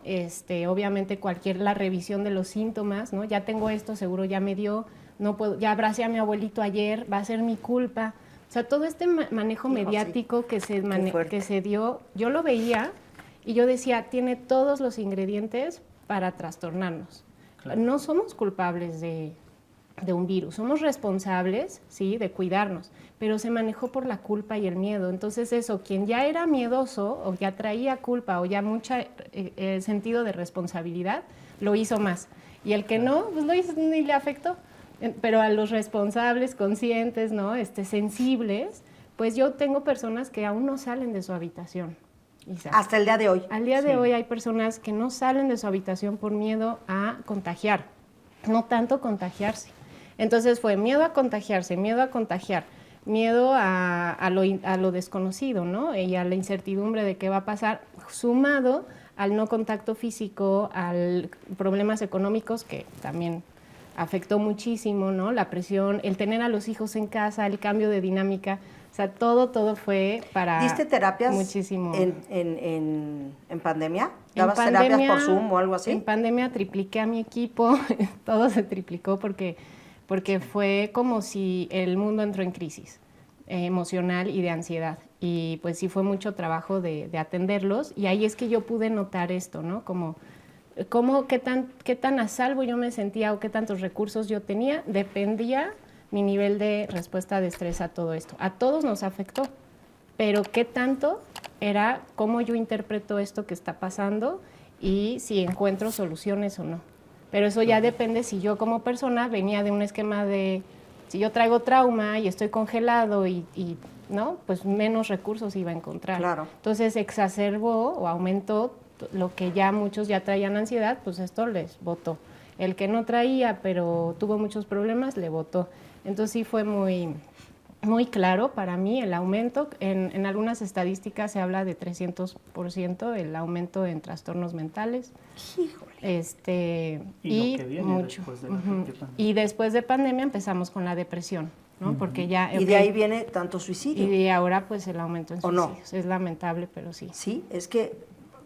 Obviamente la revisión de los síntomas, ¿no? Ya tengo esto, seguro ya me dio, no puedo, ya abracé a mi abuelito ayer, va a ser mi culpa. O sea, todo este manejo mediático que se dio, yo lo veía y yo decía, tiene todos los ingredientes para trastornarnos. Claro. No somos culpables de un virus, somos responsables, sí, de cuidarnos, pero se manejó por la culpa y el miedo. Entonces eso, quien ya era miedoso o ya traía culpa o ya mucho sentido de responsabilidad, lo hizo más. Y el que no, pues lo hizo, ni le afectó. Pero a los responsables, conscientes, ¿no? Sensibles, pues yo tengo personas que aún no salen de su habitación. Isaac. Hasta el día de hoy. Al día de hoy hay personas que no salen de su habitación por miedo a contagiar, no tanto contagiarse. Entonces fue miedo a contagiarse, miedo a contagiar, miedo a lo desconocido, ¿no? Y a la incertidumbre de qué va a pasar, sumado al no contacto físico, a problemas económicos que también afectó muchísimo, ¿no? La presión, el tener a los hijos en casa, el cambio de dinámica, o sea, todo fue para ¿Diste terapias muchísimo. en pandemia? ¿Dabas terapias por Zoom o algo así? En pandemia tripliqué a mi equipo, todo se triplicó porque fue como si el mundo entró en crisis emocional y de ansiedad. Y pues sí fue mucho trabajo de atenderlos y ahí es que yo pude notar esto, ¿no? Qué tan a salvo yo me sentía o qué tantos recursos yo tenía, dependía mi nivel de respuesta de estrés a todo esto. A todos nos afectó, pero qué tanto era cómo yo interpreto esto que está pasando y si encuentro soluciones o no. Pero eso ya depende si yo como persona venía de un esquema de, si yo traigo trauma y estoy congelado y ¿no? Pues menos recursos iba a encontrar. Claro. Entonces exacerbó o aumentó lo que ya muchos ya traían ansiedad, pues esto les botó. El que no traía, pero tuvo muchos problemas, le botó. Entonces sí fue muy, muy claro para mí el aumento. En algunas estadísticas se habla de 300% el aumento en trastornos mentales. Híjole. Y mucho. Y después de pandemia empezamos con la depresión, ¿no? Porque ya... Y de ahí viene tanto suicidio. Y de ahora pues el aumento en suicidios. ¿O no? Es lamentable, pero sí. Sí, es que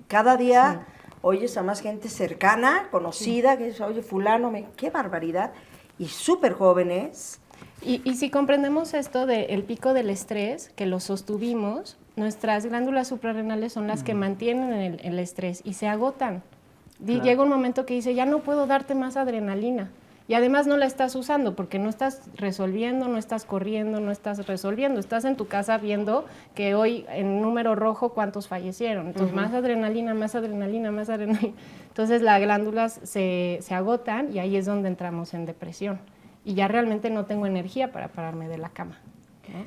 cada día oyes a más gente cercana, conocida, que dice, oye, fulano, qué barbaridad. Y súper jóvenes. Y si comprendemos esto del pico del estrés, que lo sostuvimos, nuestras glándulas suprarrenales son las que mantienen el estrés y se agotan. Claro. Llega un momento que dice, ya no puedo darte más adrenalina. Y además no la estás usando porque no estás resolviendo, no estás corriendo, no estás resolviendo. Estás en tu casa viendo que hoy en número rojo cuántos fallecieron. Entonces más adrenalina, más adrenalina, más adrenalina. Entonces las glándulas se agotan y ahí es donde entramos en depresión. Y ya realmente no tengo energía para pararme de la cama, ¿no?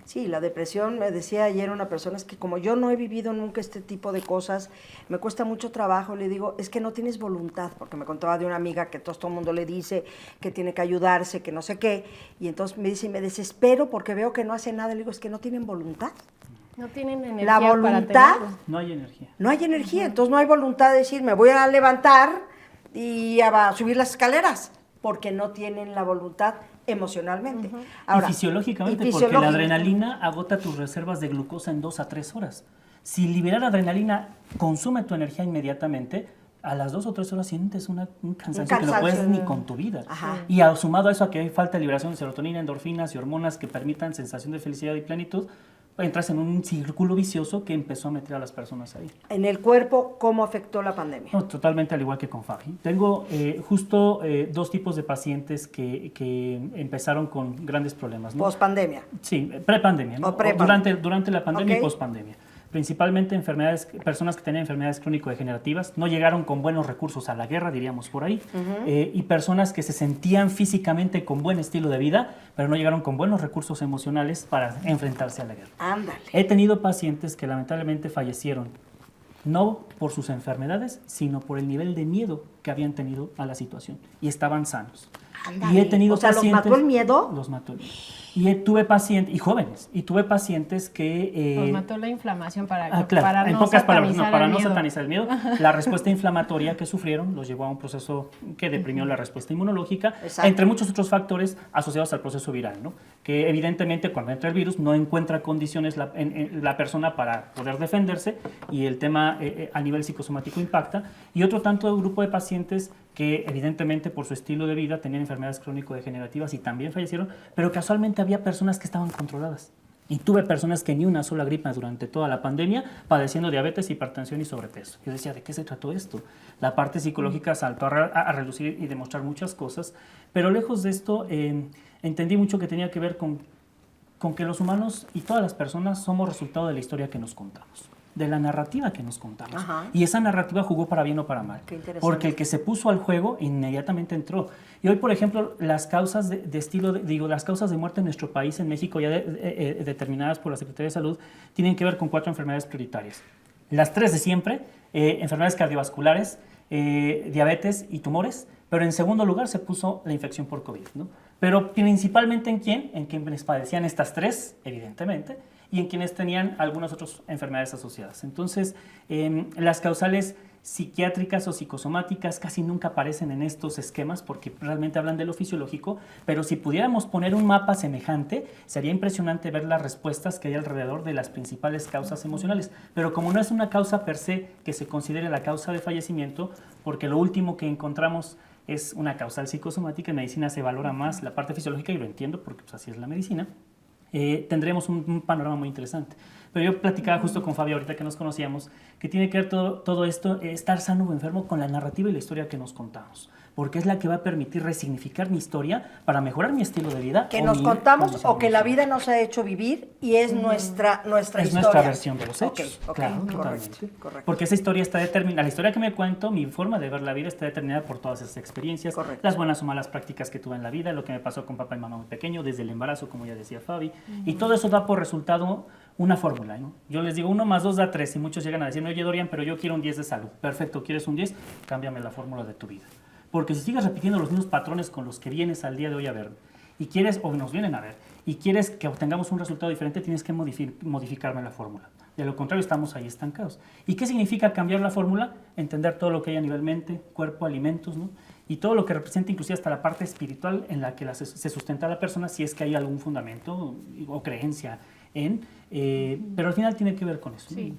Sí, la depresión, me decía ayer una persona, es que como yo no he vivido nunca este tipo de cosas, me cuesta mucho trabajo, le digo, es que no tienes voluntad, porque me contaba de una amiga que todo el mundo le dice que tiene que ayudarse, que no sé qué, y entonces me dice, me desespero porque veo que no hace nada, le digo, es que no tienen voluntad. No tienen energía. La voluntad, no hay energía. No hay energía, entonces no hay voluntad de decir, me voy a levantar y a subir las escaleras, porque no tienen la voluntad emocionalmente. Ahora, y fisiológicamente, porque la adrenalina agota tus reservas de glucosa en 2 a 3 horas. Si liberar adrenalina consume tu energía inmediatamente, a las 2 o 3 horas sientes un cansancio que no puedes ni con tu vida. Ajá. Y sumado a eso a que hay falta de liberación de serotonina, endorfinas y hormonas que permitan sensación de felicidad y plenitud, entras en un círculo vicioso que empezó a meter a las personas ahí. En el cuerpo, ¿cómo afectó la pandemia? No, totalmente al igual que con Fabi. Tengo justo 2 tipos de pacientes que empezaron con grandes problemas, ¿no? ¿Pospandemia? Sí, prepandemia, ¿no? Durante la pandemia y pospandemia. Principalmente personas que tenían enfermedades crónico-degenerativas, no llegaron con buenos recursos a la guerra, diríamos por ahí, y personas que se sentían físicamente con buen estilo de vida, pero no llegaron con buenos recursos emocionales para enfrentarse a la guerra. Ándale. He tenido pacientes que lamentablemente fallecieron, no por sus enfermedades, sino por el nivel de miedo que habían tenido a la situación, y estaban sanos. Ándale. Y he tenido o sea, pacientes... ¿los mató el miedo? Los mató el miedo. Y tuve pacientes, y jóvenes, y tuve pacientes que... Nos mató la inflamación para claro, en no pocas palabras, satanizar para el no miedo. satanizar el miedo, la respuesta inflamatoria que sufrieron los llevó a un proceso que deprimió la respuesta inmunológica, Exacto. entre muchos otros factores asociados al proceso viral, ¿no? Que evidentemente cuando entra el virus no encuentra condiciones en la persona para poder defenderse y el tema a nivel psicosomático impacta. Y otro tanto de grupo de pacientes que evidentemente por su estilo de vida tenían enfermedades crónico-degenerativas y también fallecieron, pero casualmente había personas que estaban controladas. Y tuve personas que ni una sola gripa durante toda la pandemia padeciendo diabetes, hipertensión y sobrepeso. Yo decía, ¿de qué se trató esto? La parte psicológica saltó a relucir y demostrar muchas cosas, pero lejos de esto entendí mucho que tenía que ver con que los humanos y todas las personas somos resultado de la historia que nos contamos, de la narrativa que nos contamos. Ajá. Y esa narrativa jugó para bien o para mal. Qué interesante. Porque el que se puso al juego inmediatamente entró. Y hoy, por ejemplo, las causas las causas de muerte en nuestro país, en México, ya determinadas por la Secretaría de Salud, tienen que ver con 4 enfermedades prioritarias. Las 3 de siempre, enfermedades cardiovasculares, diabetes y tumores, pero en segundo lugar se puso la infección por COVID, ¿no? Pero principalmente en quienes padecían estas 3, evidentemente, y en quienes tenían algunas otras enfermedades asociadas. Entonces, las causales psiquiátricas o psicosomáticas casi nunca aparecen en estos esquemas porque realmente hablan de lo fisiológico, pero si pudiéramos poner un mapa semejante, sería impresionante ver las respuestas que hay alrededor de las principales causas emocionales. Pero como no es una causa per se que se considere la causa de fallecimiento, porque lo último que encontramos es una causal psicosomática, en medicina se valora más la parte fisiológica y lo entiendo porque pues, así es la medicina, tendremos un panorama muy interesante. Pero yo platicaba justo con Fabio ahorita que nos conocíamos, que tiene que ver todo esto, estar sano o enfermo, con la narrativa y la historia que nos contamos, porque es la que va a permitir resignificar mi historia para mejorar mi estilo de vida. Que nos contamos o que la vida nos ha hecho vivir y es nuestra historia. Es nuestra versión de los hechos. Ok, Claro, correcto, totalmente. correcto. Porque esa historia está determinada, la historia que me cuento, mi forma de ver la vida está determinada por todas esas experiencias, Correcto. las buenas o malas prácticas que tuve en la vida, lo que me pasó con papá y mamá muy pequeño, desde el embarazo, como ya decía Fabi, y todo eso da por resultado una fórmula, ¿no? Yo les digo 1 más 2 da 3 y muchos llegan a decirme, oye Dorian, pero yo quiero un 10 de salud. Perfecto, ¿quieres un 10? Cámbiame la fórmula de tu vida. Porque si sigues repitiendo los mismos patrones con los que vienes al día de hoy a verme, y quieres, o nos vienen a ver, y quieres que obtengamos un resultado diferente, tienes que modificarme la fórmula. De lo contrario, estamos ahí estancados. ¿Y qué significa cambiar la fórmula? Entender todo lo que hay a nivel mente, cuerpo, alimentos, ¿no? Y todo lo que representa inclusive hasta la parte espiritual en la que se sustenta la persona, si es que hay algún fundamento o creencia pero al final tiene que ver con eso. Sí. ¿No?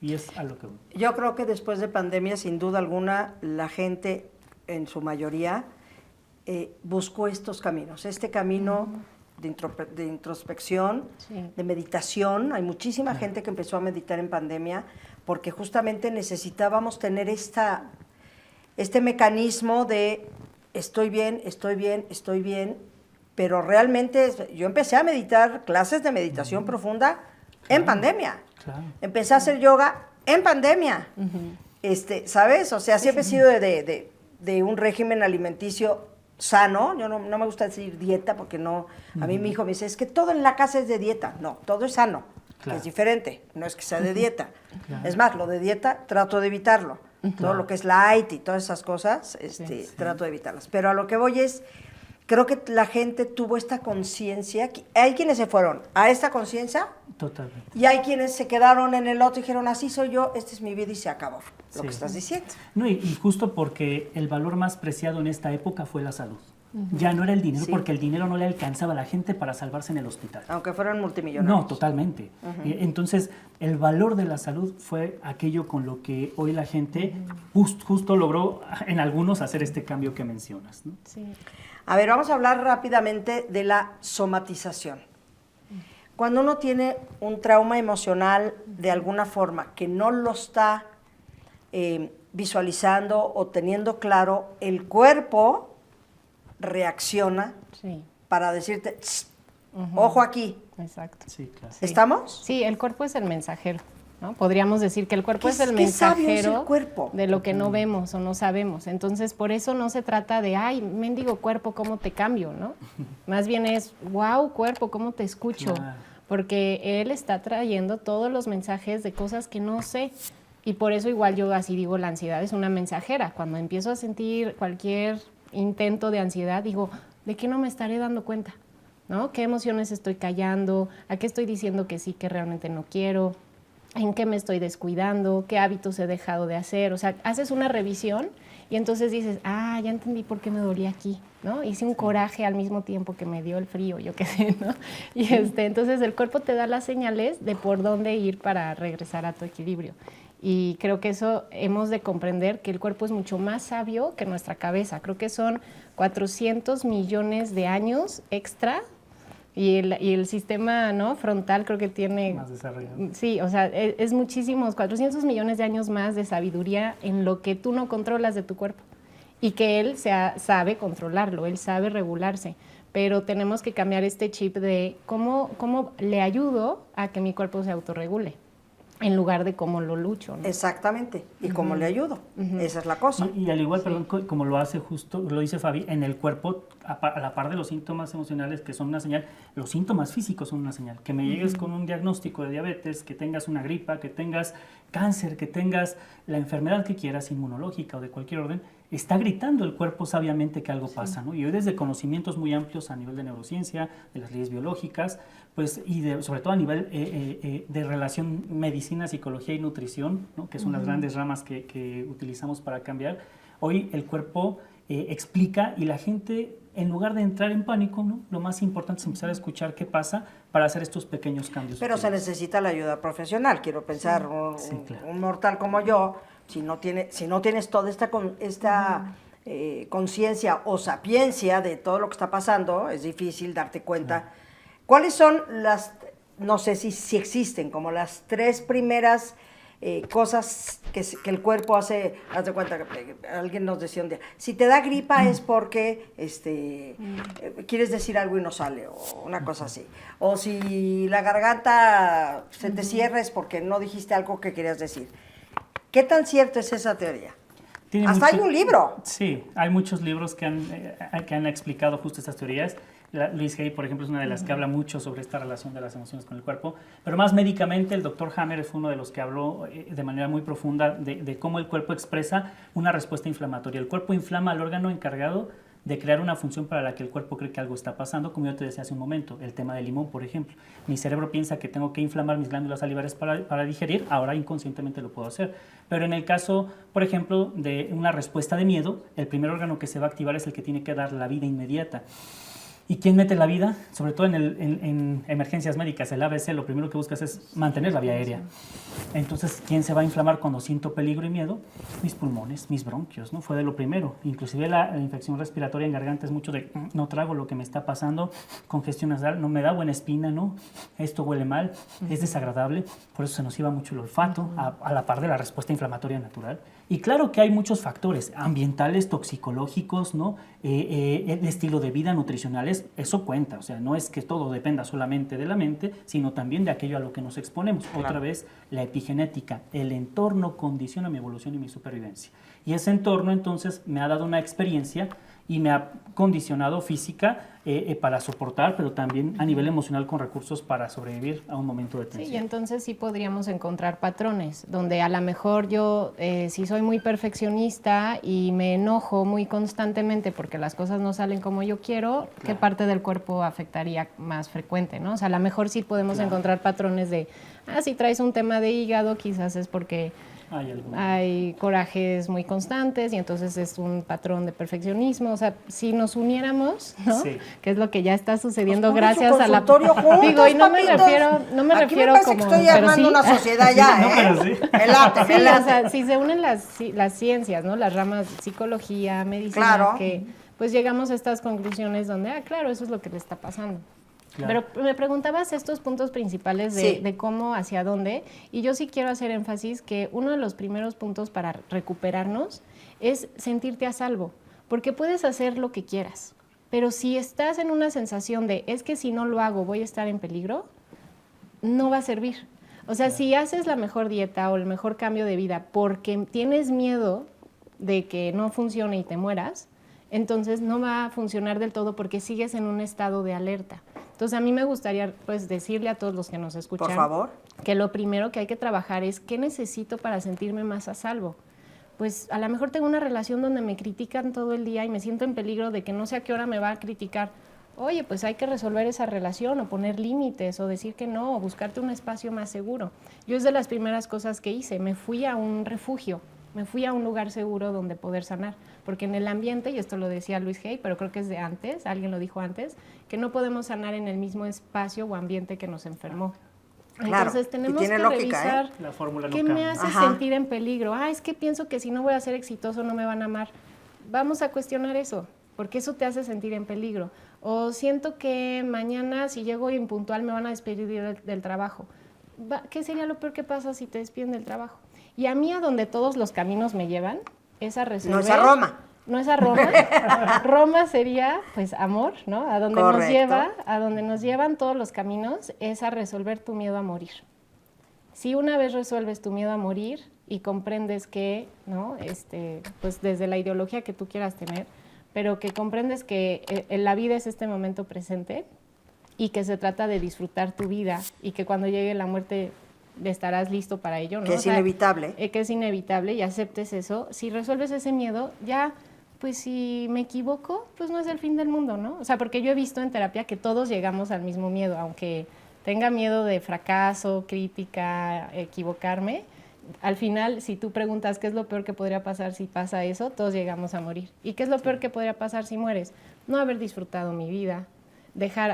Y es a lo que voy. Yo creo que después de pandemia, sin duda alguna, la gente, en su mayoría, buscó estos caminos. Este camino de introspección, Sí. de meditación. Hay muchísima gente que empezó a meditar en pandemia porque justamente necesitábamos tener este mecanismo de estoy bien, estoy bien, estoy bien, pero realmente yo empecé a meditar, clases de meditación profunda en pandemia. Claro. Empecé a hacer yoga en pandemia. ¿Sabes? O sea, siempre he sido de un régimen alimenticio sano. Yo no me gusta decir dieta porque no. A mí mi hijo me dice, es que todo en la casa es de dieta. No, todo es sano. Claro. Es diferente. No es que sea de dieta. Claro. Es más, lo de dieta trato de evitarlo. Todo lo que es light y todas esas cosas, trato de evitarlas. Pero a lo que voy es, creo que la gente tuvo esta conciencia. Hay quienes se fueron a esta conciencia Totalmente. y hay quienes se quedaron en el otro y dijeron, así soy yo, esta es mi vida y se acabó. Lo Sí. que estás diciendo. No, y justo porque el valor más preciado en esta época fue la salud. Ya no era el dinero, Sí. porque el dinero no le alcanzaba a la gente para salvarse en el hospital. Aunque fueran multimillonarios. No, totalmente. Entonces, el valor de la salud fue aquello con lo que hoy la gente justo logró en algunos hacer este cambio que mencionas, ¿no? Sí. A ver, vamos a hablar rápidamente de la somatización. Cuando uno tiene un trauma emocional de alguna forma que no lo está visualizando o teniendo claro, el cuerpo reacciona Sí. para decirte, ojo aquí, Exacto. Sí, claro. Sí. ¿estamos? Sí, el cuerpo es el mensajero, ¿no? Podríamos decir que el cuerpo ¿Qué es el qué sabio es mensajero el cuerpo? de lo que no vemos o no sabemos. Entonces, por eso no se trata de, ay, mendigo cuerpo, ¿cómo te cambio, no? Más bien es, wow, cuerpo, ¿cómo te escucho? Claro. Porque él está trayendo todos los mensajes de cosas que no sé. Y por eso igual yo así digo, la ansiedad es una mensajera. Cuando empiezo a sentir cualquier intento de ansiedad, digo, ¿de qué no me estaré dando cuenta? ¿No? ¿Qué emociones estoy callando? ¿A qué estoy diciendo que sí, que realmente no quiero? ¿En qué me estoy descuidando? ¿Qué hábitos he dejado de hacer? O sea, haces una revisión y entonces dices, ya entendí por qué me dolía aquí, ¿no? Hice un coraje al mismo tiempo que me dio el frío, yo qué sé, ¿no? Y entonces el cuerpo te da las señales de por dónde ir para regresar a tu equilibrio. Y creo que eso hemos de comprender, que el cuerpo es mucho más sabio que nuestra cabeza. Creo que son 400 millones de años extra. Y el sistema, ¿no?, frontal creo que tiene... Más desarrollado. Sí, o sea, es muchísimos, 400 millones de años más de sabiduría en lo que tú no controlas de tu cuerpo. Y que él sabe controlarlo, él sabe regularse. Pero tenemos que cambiar este chip de cómo le ayudo a que mi cuerpo se autorregule, en lugar de cómo lo lucho, ¿no? Exactamente, y cómo le ayudo, esa es la cosa. Y al igual, perdón, como lo hace justo, lo dice Fabi, en el cuerpo, a la par de los síntomas emocionales que son una señal, los síntomas físicos son una señal. Que me llegues con un diagnóstico de diabetes, que tengas una gripa, que tengas cáncer, que tengas la enfermedad que quieras, inmunológica o de cualquier orden, está gritando el cuerpo sabiamente que algo pasa, ¿no? Y hoy desde conocimientos muy amplios a nivel de neurociencia, de las leyes biológicas, pues, y sobre todo a nivel de relación medicina, psicología y nutrición, ¿no?, que son las grandes ramas que utilizamos para cambiar, hoy el cuerpo explica, y la gente, en lugar de entrar en pánico, ¿no?, lo más importante es empezar a escuchar qué pasa para hacer estos pequeños cambios. Pero se necesita la ayuda profesional, quiero pensar, claro. un mortal como yo, si no tienes toda esta conciencia o sapiencia de todo lo que está pasando, es difícil darte cuenta. ¿Cuáles son no sé si existen, como las 3 primeras cosas que el cuerpo hace? Haz de cuenta que alguien nos decía un día, si te da gripa es porque quieres decir algo y no sale, o una cosa así. O si la garganta se te cierra es porque no dijiste algo que querías decir. ¿Qué tan cierto es esa teoría? Hasta hay un libro. Sí, hay muchos libros que han explicado justo estas teorías. Louise Hay, por ejemplo, es una de las que habla mucho sobre esta relación de las emociones con el cuerpo. Pero más médicamente, el doctor Hammer es uno de los que habló de manera muy profunda de cómo el cuerpo expresa una respuesta inflamatoria. El cuerpo inflama al órgano encargado de crear una función para la que el cuerpo cree que algo está pasando, como yo te decía hace un momento, el tema del limón, por ejemplo. Mi cerebro piensa que tengo que inflamar mis glándulas salivares para digerir, ahora inconscientemente lo puedo hacer. Pero en el caso, por ejemplo, de una respuesta de miedo, el primer órgano que se va a activar es el que tiene que dar la vida inmediata. ¿Y quién mete la vida? Sobre todo en emergencias médicas, el ABC, lo primero que buscas es mantener la vía aérea. Entonces, ¿quién se va a inflamar cuando siento peligro y miedo? Mis pulmones, mis bronquios, ¿no? Fue de lo primero. Inclusive la infección respiratoria en garganta es mucho de no trago lo que me está pasando, congestión nasal, no me da buena espina, ¿no? Esto huele mal, es desagradable, por eso se nos iba mucho el olfato, a la par de la respuesta inflamatoria natural. Y claro que hay muchos factores ambientales, toxicológicos, ¿no? El estilo de vida, nutricionales, eso cuenta. O sea, no es que todo dependa solamente de la mente, sino también de aquello a lo que nos exponemos. Claro. Otra vez, la epigenética. El entorno condiciona mi evolución y mi supervivencia. Y ese entorno, entonces, me ha dado una experiencia y me ha condicionado física para soportar, pero también a nivel emocional con recursos para sobrevivir a un momento de tensión. Sí, y entonces sí podríamos encontrar patrones, donde a lo mejor yo, si soy muy perfeccionista y me enojo muy constantemente porque las cosas no salen como yo quiero, claro, ¿qué parte del cuerpo afectaría más frecuente, no? O sea, a lo mejor sí podemos encontrar patrones de, si traes un tema de hígado, quizás es porque hay corajes muy constantes y entonces es un patrón de perfeccionismo. O sea, si nos uniéramos, ¿no? Sí. Que es lo que ya está sucediendo gracias a la... Juntos, digo, y no me refiero Aquí me parece como... que estoy armando una sociedad ya, pero sí. Elate. O sea, si se unen las ciencias, ¿no? Las ramas psicología, medicina, claro, que pues llegamos a estas conclusiones donde, claro, eso es lo que le está pasando. Claro. Pero me preguntabas estos puntos principales de cómo, hacia dónde, y yo sí quiero hacer énfasis que uno de los primeros puntos para recuperarnos es sentirte a salvo, porque puedes hacer lo que quieras, pero si estás en una sensación de, es que si no lo hago voy a estar en peligro, no va a servir. O sea, si haces la mejor dieta o el mejor cambio de vida porque tienes miedo de que no funcione y te mueras, entonces no va a funcionar del todo porque sigues en un estado de alerta. Entonces, a mí me gustaría pues decirle a todos los que nos escuchan, por favor, que lo primero que hay que trabajar es qué necesito para sentirme más a salvo. pues a lo mejor tengo una relación donde me critican todo el día y me siento en peligro de que no sé a qué hora me va a criticar. Oye, pues hay que resolver esa relación o poner límites o decir que no o buscarte un espacio más seguro. Yo es de las primeras cosas que hice, me fui a un refugio, me fui a un lugar seguro donde poder sanar, porque en el ambiente, y esto lo decía Luis Hay, pero creo que es de antes, alguien lo dijo antes, que no podemos sanar en el mismo espacio o ambiente que nos enfermó. Claro, Entonces tenemos y tiene que lógica, revisar La fórmula no qué me cambia. hace Ajá. sentir en peligro. Ah, es que pienso que si no voy a ser exitoso no me van a amar. Vamos a cuestionar eso, porque eso te hace sentir en peligro. O siento que mañana si llego impuntual me van a despedir del trabajo. ¿Qué sería lo peor que pasa si te despiden del trabajo? Y a mí a donde todos los caminos me llevan es a resolver. No es a Roma. No es a Roma. Roma sería, pues, amor, ¿no? A donde nos Correcto. lleva, a donde nos llevan todos los caminos es a resolver tu miedo a morir. Si una vez resuelves tu miedo a morir y comprendes que, ¿no? Pues desde la ideología que tú quieras tener, pero que comprendes que la vida es este momento presente y que se trata de disfrutar tu vida y que cuando llegue la muerte estarás listo para ello, ¿no? Que es inevitable. Que es inevitable y aceptes eso. Si resuelves ese miedo, ya, pues si me equivoco, pues no es el fin del mundo, ¿no? O sea, porque yo he visto en terapia que todos llegamos al mismo miedo, aunque tenga miedo de fracaso, crítica, equivocarme, al final, si tú preguntas qué es lo peor que podría pasar si pasa eso, todos llegamos a morir. ¿Y qué es lo peor que podría pasar si mueres? No haber disfrutado mi vida,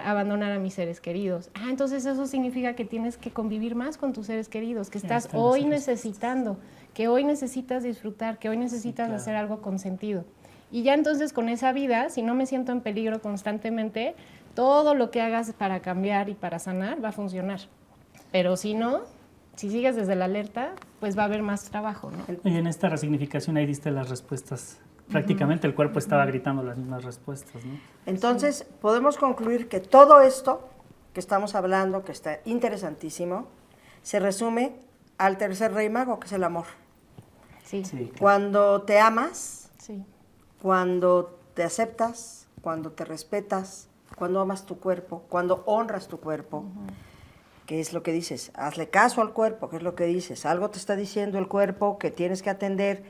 abandonar a mis seres queridos. Ah, entonces eso significa que tienes que convivir más con tus seres queridos, que estás están hoy las necesitando, que hoy necesitas disfrutar, que hoy necesitas claro. hacer algo con sentido. Y ya entonces con esa vida, si no me siento en peligro constantemente, todo lo que hagas para cambiar y para sanar va a funcionar. Pero si no, si sigues desde la alerta, pues va a haber más trabajo, ¿no? Y en esta resignificación ahí diste las respuestas. Prácticamente el cuerpo estaba gritando las mismas respuestas, ¿no? Entonces, podemos concluir que todo esto que estamos hablando, que está interesantísimo, se resume al tercer rey mago, que es el amor. Sí, Sí, claro. Cuando te amas, sí. cuando te aceptas, cuando te respetas, cuando amas tu cuerpo, cuando honras tu cuerpo, ¿qué es lo que dices? Hazle caso al cuerpo, ¿qué es lo que dices? Algo te está diciendo el cuerpo que tienes que atender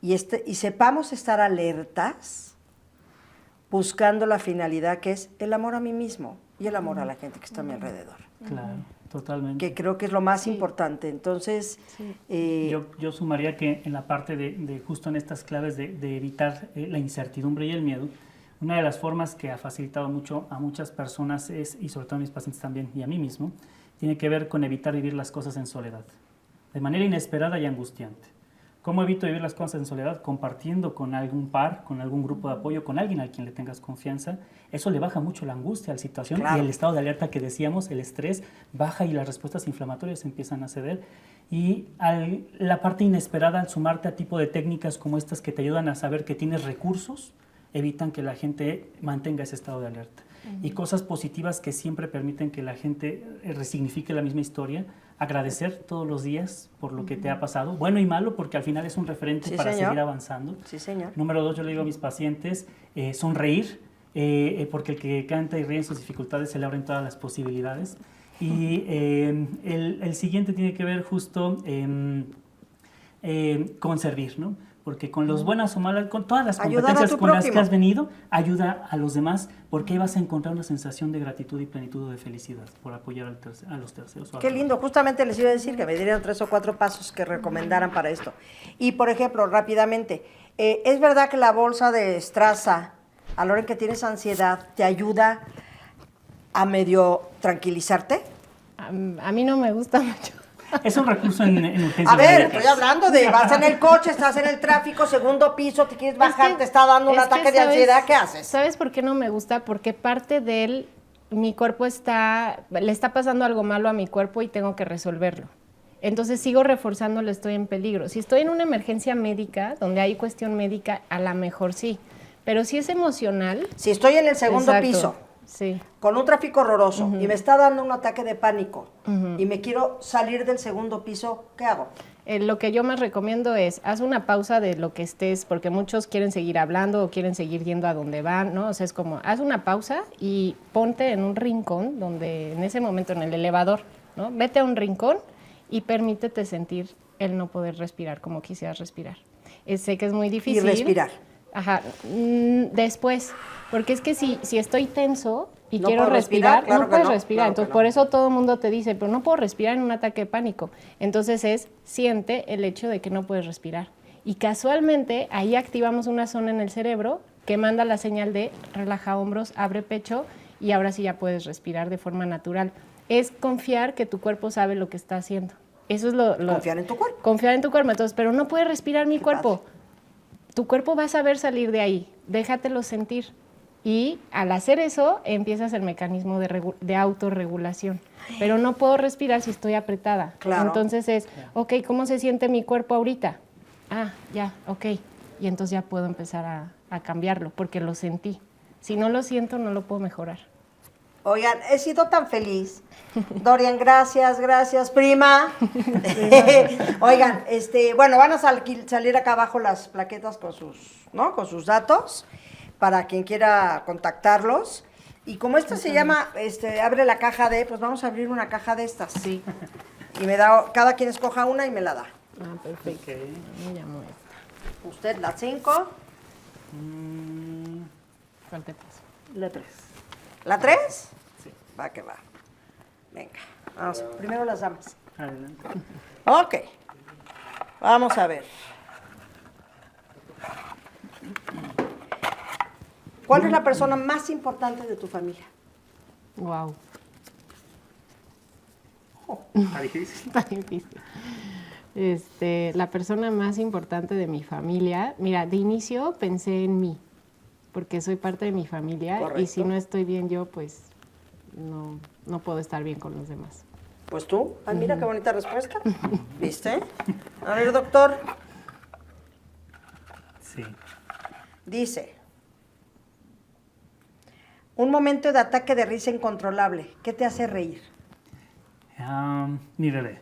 y sepamos estar alertas buscando la finalidad que es el amor a mí mismo y el amor a la gente que está a mi alrededor, Claro, totalmente. que creo que es lo más importante. Entonces, Yo sumaría que en la parte de justo en estas claves de evitar la incertidumbre y el miedo, una de las formas que ha facilitado mucho a muchas personas es, y sobre todo a mis pacientes también y a mí mismo, tiene que ver con evitar vivir las cosas en soledad, de manera inesperada y angustiante. ¿Cómo evito vivir las cosas en soledad? Compartiendo con algún par, con algún grupo de apoyo, con alguien a quien le tengas confianza. Eso le baja mucho la angustia a la situación Claro. y el estado de alerta que decíamos, el estrés baja y las respuestas inflamatorias empiezan a ceder. Y la parte inesperada, al sumarte a tipo de técnicas como estas que te ayudan a saber que tienes recursos, evitan que la gente mantenga ese estado de alerta. Y cosas positivas que siempre permiten que la gente resignifique la misma historia, agradecer todos los días por lo que te ha pasado, bueno y malo, porque al final es un referente Sí, para señor. seguir avanzando. sí, señor. Número 2, yo le digo a mis pacientes, sonreír, porque el que canta y ríe en sus dificultades se le abren todas las posibilidades. Y el siguiente tiene que ver justo con servir, ¿no? Porque con los buenas o malas, con todas las Ayudar a competencias tu con las que prójimo. has venido, ayuda a los demás, porque ahí vas a encontrar una sensación de gratitud y plenitud o de felicidad por apoyar a los terceros. Qué lindo, justamente les iba a decir que me dieran 3 o 4 pasos que recomendaran para esto. Y, por ejemplo, rápidamente, ¿es verdad que la bolsa de Straza, a la hora en que tienes ansiedad, te ayuda a medio tranquilizarte? A mí no me gusta mucho. Es un recurso en urgencias. A ver, médicas. estoy hablando de, vas en el coche, estás en el tráfico, segundo piso, te quieres bajar, te está dando un es que ataque de ansiedad, ¿qué haces? ¿Sabes por qué no me gusta? Porque parte de él, mi cuerpo le está pasando algo malo a mi cuerpo y tengo que resolverlo. Entonces sigo reforzándolo, estoy en peligro. Si estoy en una emergencia médica, donde hay cuestión médica, a lo mejor sí. Pero si es emocional... Si estoy en el segundo Exacto, piso, sí. con un tráfico horroroso y me está dando un ataque de pánico y me quiero salir del segundo piso, ¿qué hago? Lo que yo más recomiendo es, haz una pausa de lo que estés, porque muchos quieren seguir hablando o quieren seguir yendo a donde van, ¿no? O sea, es como, haz una pausa y ponte en un rincón donde, en ese momento, en el elevador, ¿no? Vete a un rincón y permítete sentir el no poder respirar como quisieras respirar. sé que es muy Y difícil. respirar. Ajá, después, porque es que si estoy tenso y No quiero puedo respirar, respirar, claro no que puedes no, respirar. claro que Entonces, no. por eso todo el mundo te dice, pero no puedo respirar en un ataque de pánico. Entonces siente el hecho de que no puedes respirar. Y casualmente ahí activamos una zona en el cerebro que manda la señal de relaja hombros, abre pecho y ahora sí ya puedes respirar de forma natural. Es confiar que tu cuerpo sabe lo que está haciendo. Eso es Confiar en tu cuerpo. Confiar en tu cuerpo. Entonces, pero no puede respirar mi Qué cuerpo. padre. Tu cuerpo va a saber salir de ahí. Déjatelo sentir. Y al hacer eso, empiezas el mecanismo de autorregulación. Pero no puedo respirar si estoy apretada. Claro. Entonces es, ok, ¿cómo se siente mi cuerpo ahorita? Ah, ya, ok. Y entonces ya puedo empezar a cambiarlo, porque lo sentí. Si no lo siento, no lo puedo mejorar. Oigan, he sido tan feliz. Dorian, gracias, prima. Oigan, bueno, van a salir acá abajo las plaquetas con sus datos, para quien quiera contactarlos. Y como esto se llama, abre la caja de, pues vamos a abrir una caja de estas. Sí. Y cada quien escoja una y me la da. Ah, perfecto. Ok. Me llamo esta. Usted la 5. ¿Cuál te paso? La 3. ¿La 3? Sí. Va que va. Venga, vamos, primero las damas. Adelante. Ok, vamos a ver. ¿Cuál es la persona más importante de tu familia? Wow. Está difícil. Está difícil. La persona más importante de mi familia, mira, de inicio pensé en mí, porque soy parte de mi familia. Correcto. Y si no estoy bien yo, pues no puedo estar bien con los demás. Pues tú. Ay, mira qué bonita respuesta. ¿Viste? A ver, doctor. Sí. Dice, un momento de ataque de risa incontrolable. ¿Qué te hace reír? Mi bebé.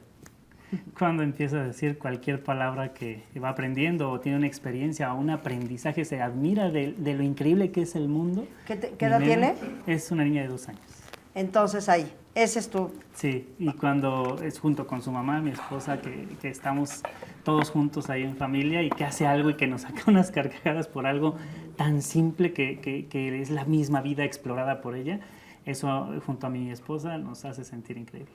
Cuando empieza a decir cualquier palabra que va aprendiendo o tiene una experiencia o un aprendizaje, se admira de lo increíble que es el mundo. ¿Qué Mi edad bebé tiene? Es una niña de 2 años. Entonces ahí, ese es tu... Sí, y cuando es junto con su mamá, mi esposa, que estamos todos juntos ahí en familia y que hace algo y que nos saca unas carcajadas por algo tan simple que es la misma vida explorada por ella, eso junto a mi esposa nos hace sentir increíbles.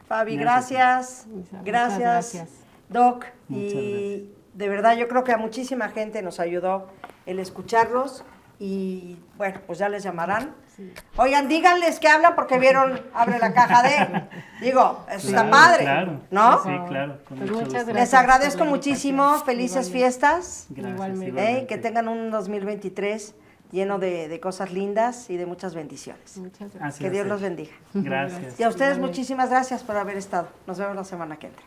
Fabi, Gracias. gracias. Muchas Gracias, gracias. Doc. Muchas Y de verdad yo creo que a muchísima gente nos ayudó el escucharlos y bueno, pues ya les llamarán. Sí. Oigan, díganles que hablan porque vieron Abre la caja de... Digo, eso está Claro, padre, claro. ¿no? Sí, claro. Con Pues mucho muchas gusto. gracias. Les agradezco por la muchísimo, invitación. felices Igualmente. fiestas, Gracias, Igualmente. igualmente. que tengan un 2023 lleno de cosas lindas y de muchas bendiciones. Muchas gracias. Así Que va a Dios ser. los bendiga. Gracias. Y a ustedes Igualmente. muchísimas gracias por haber estado. Nos vemos la semana que entra.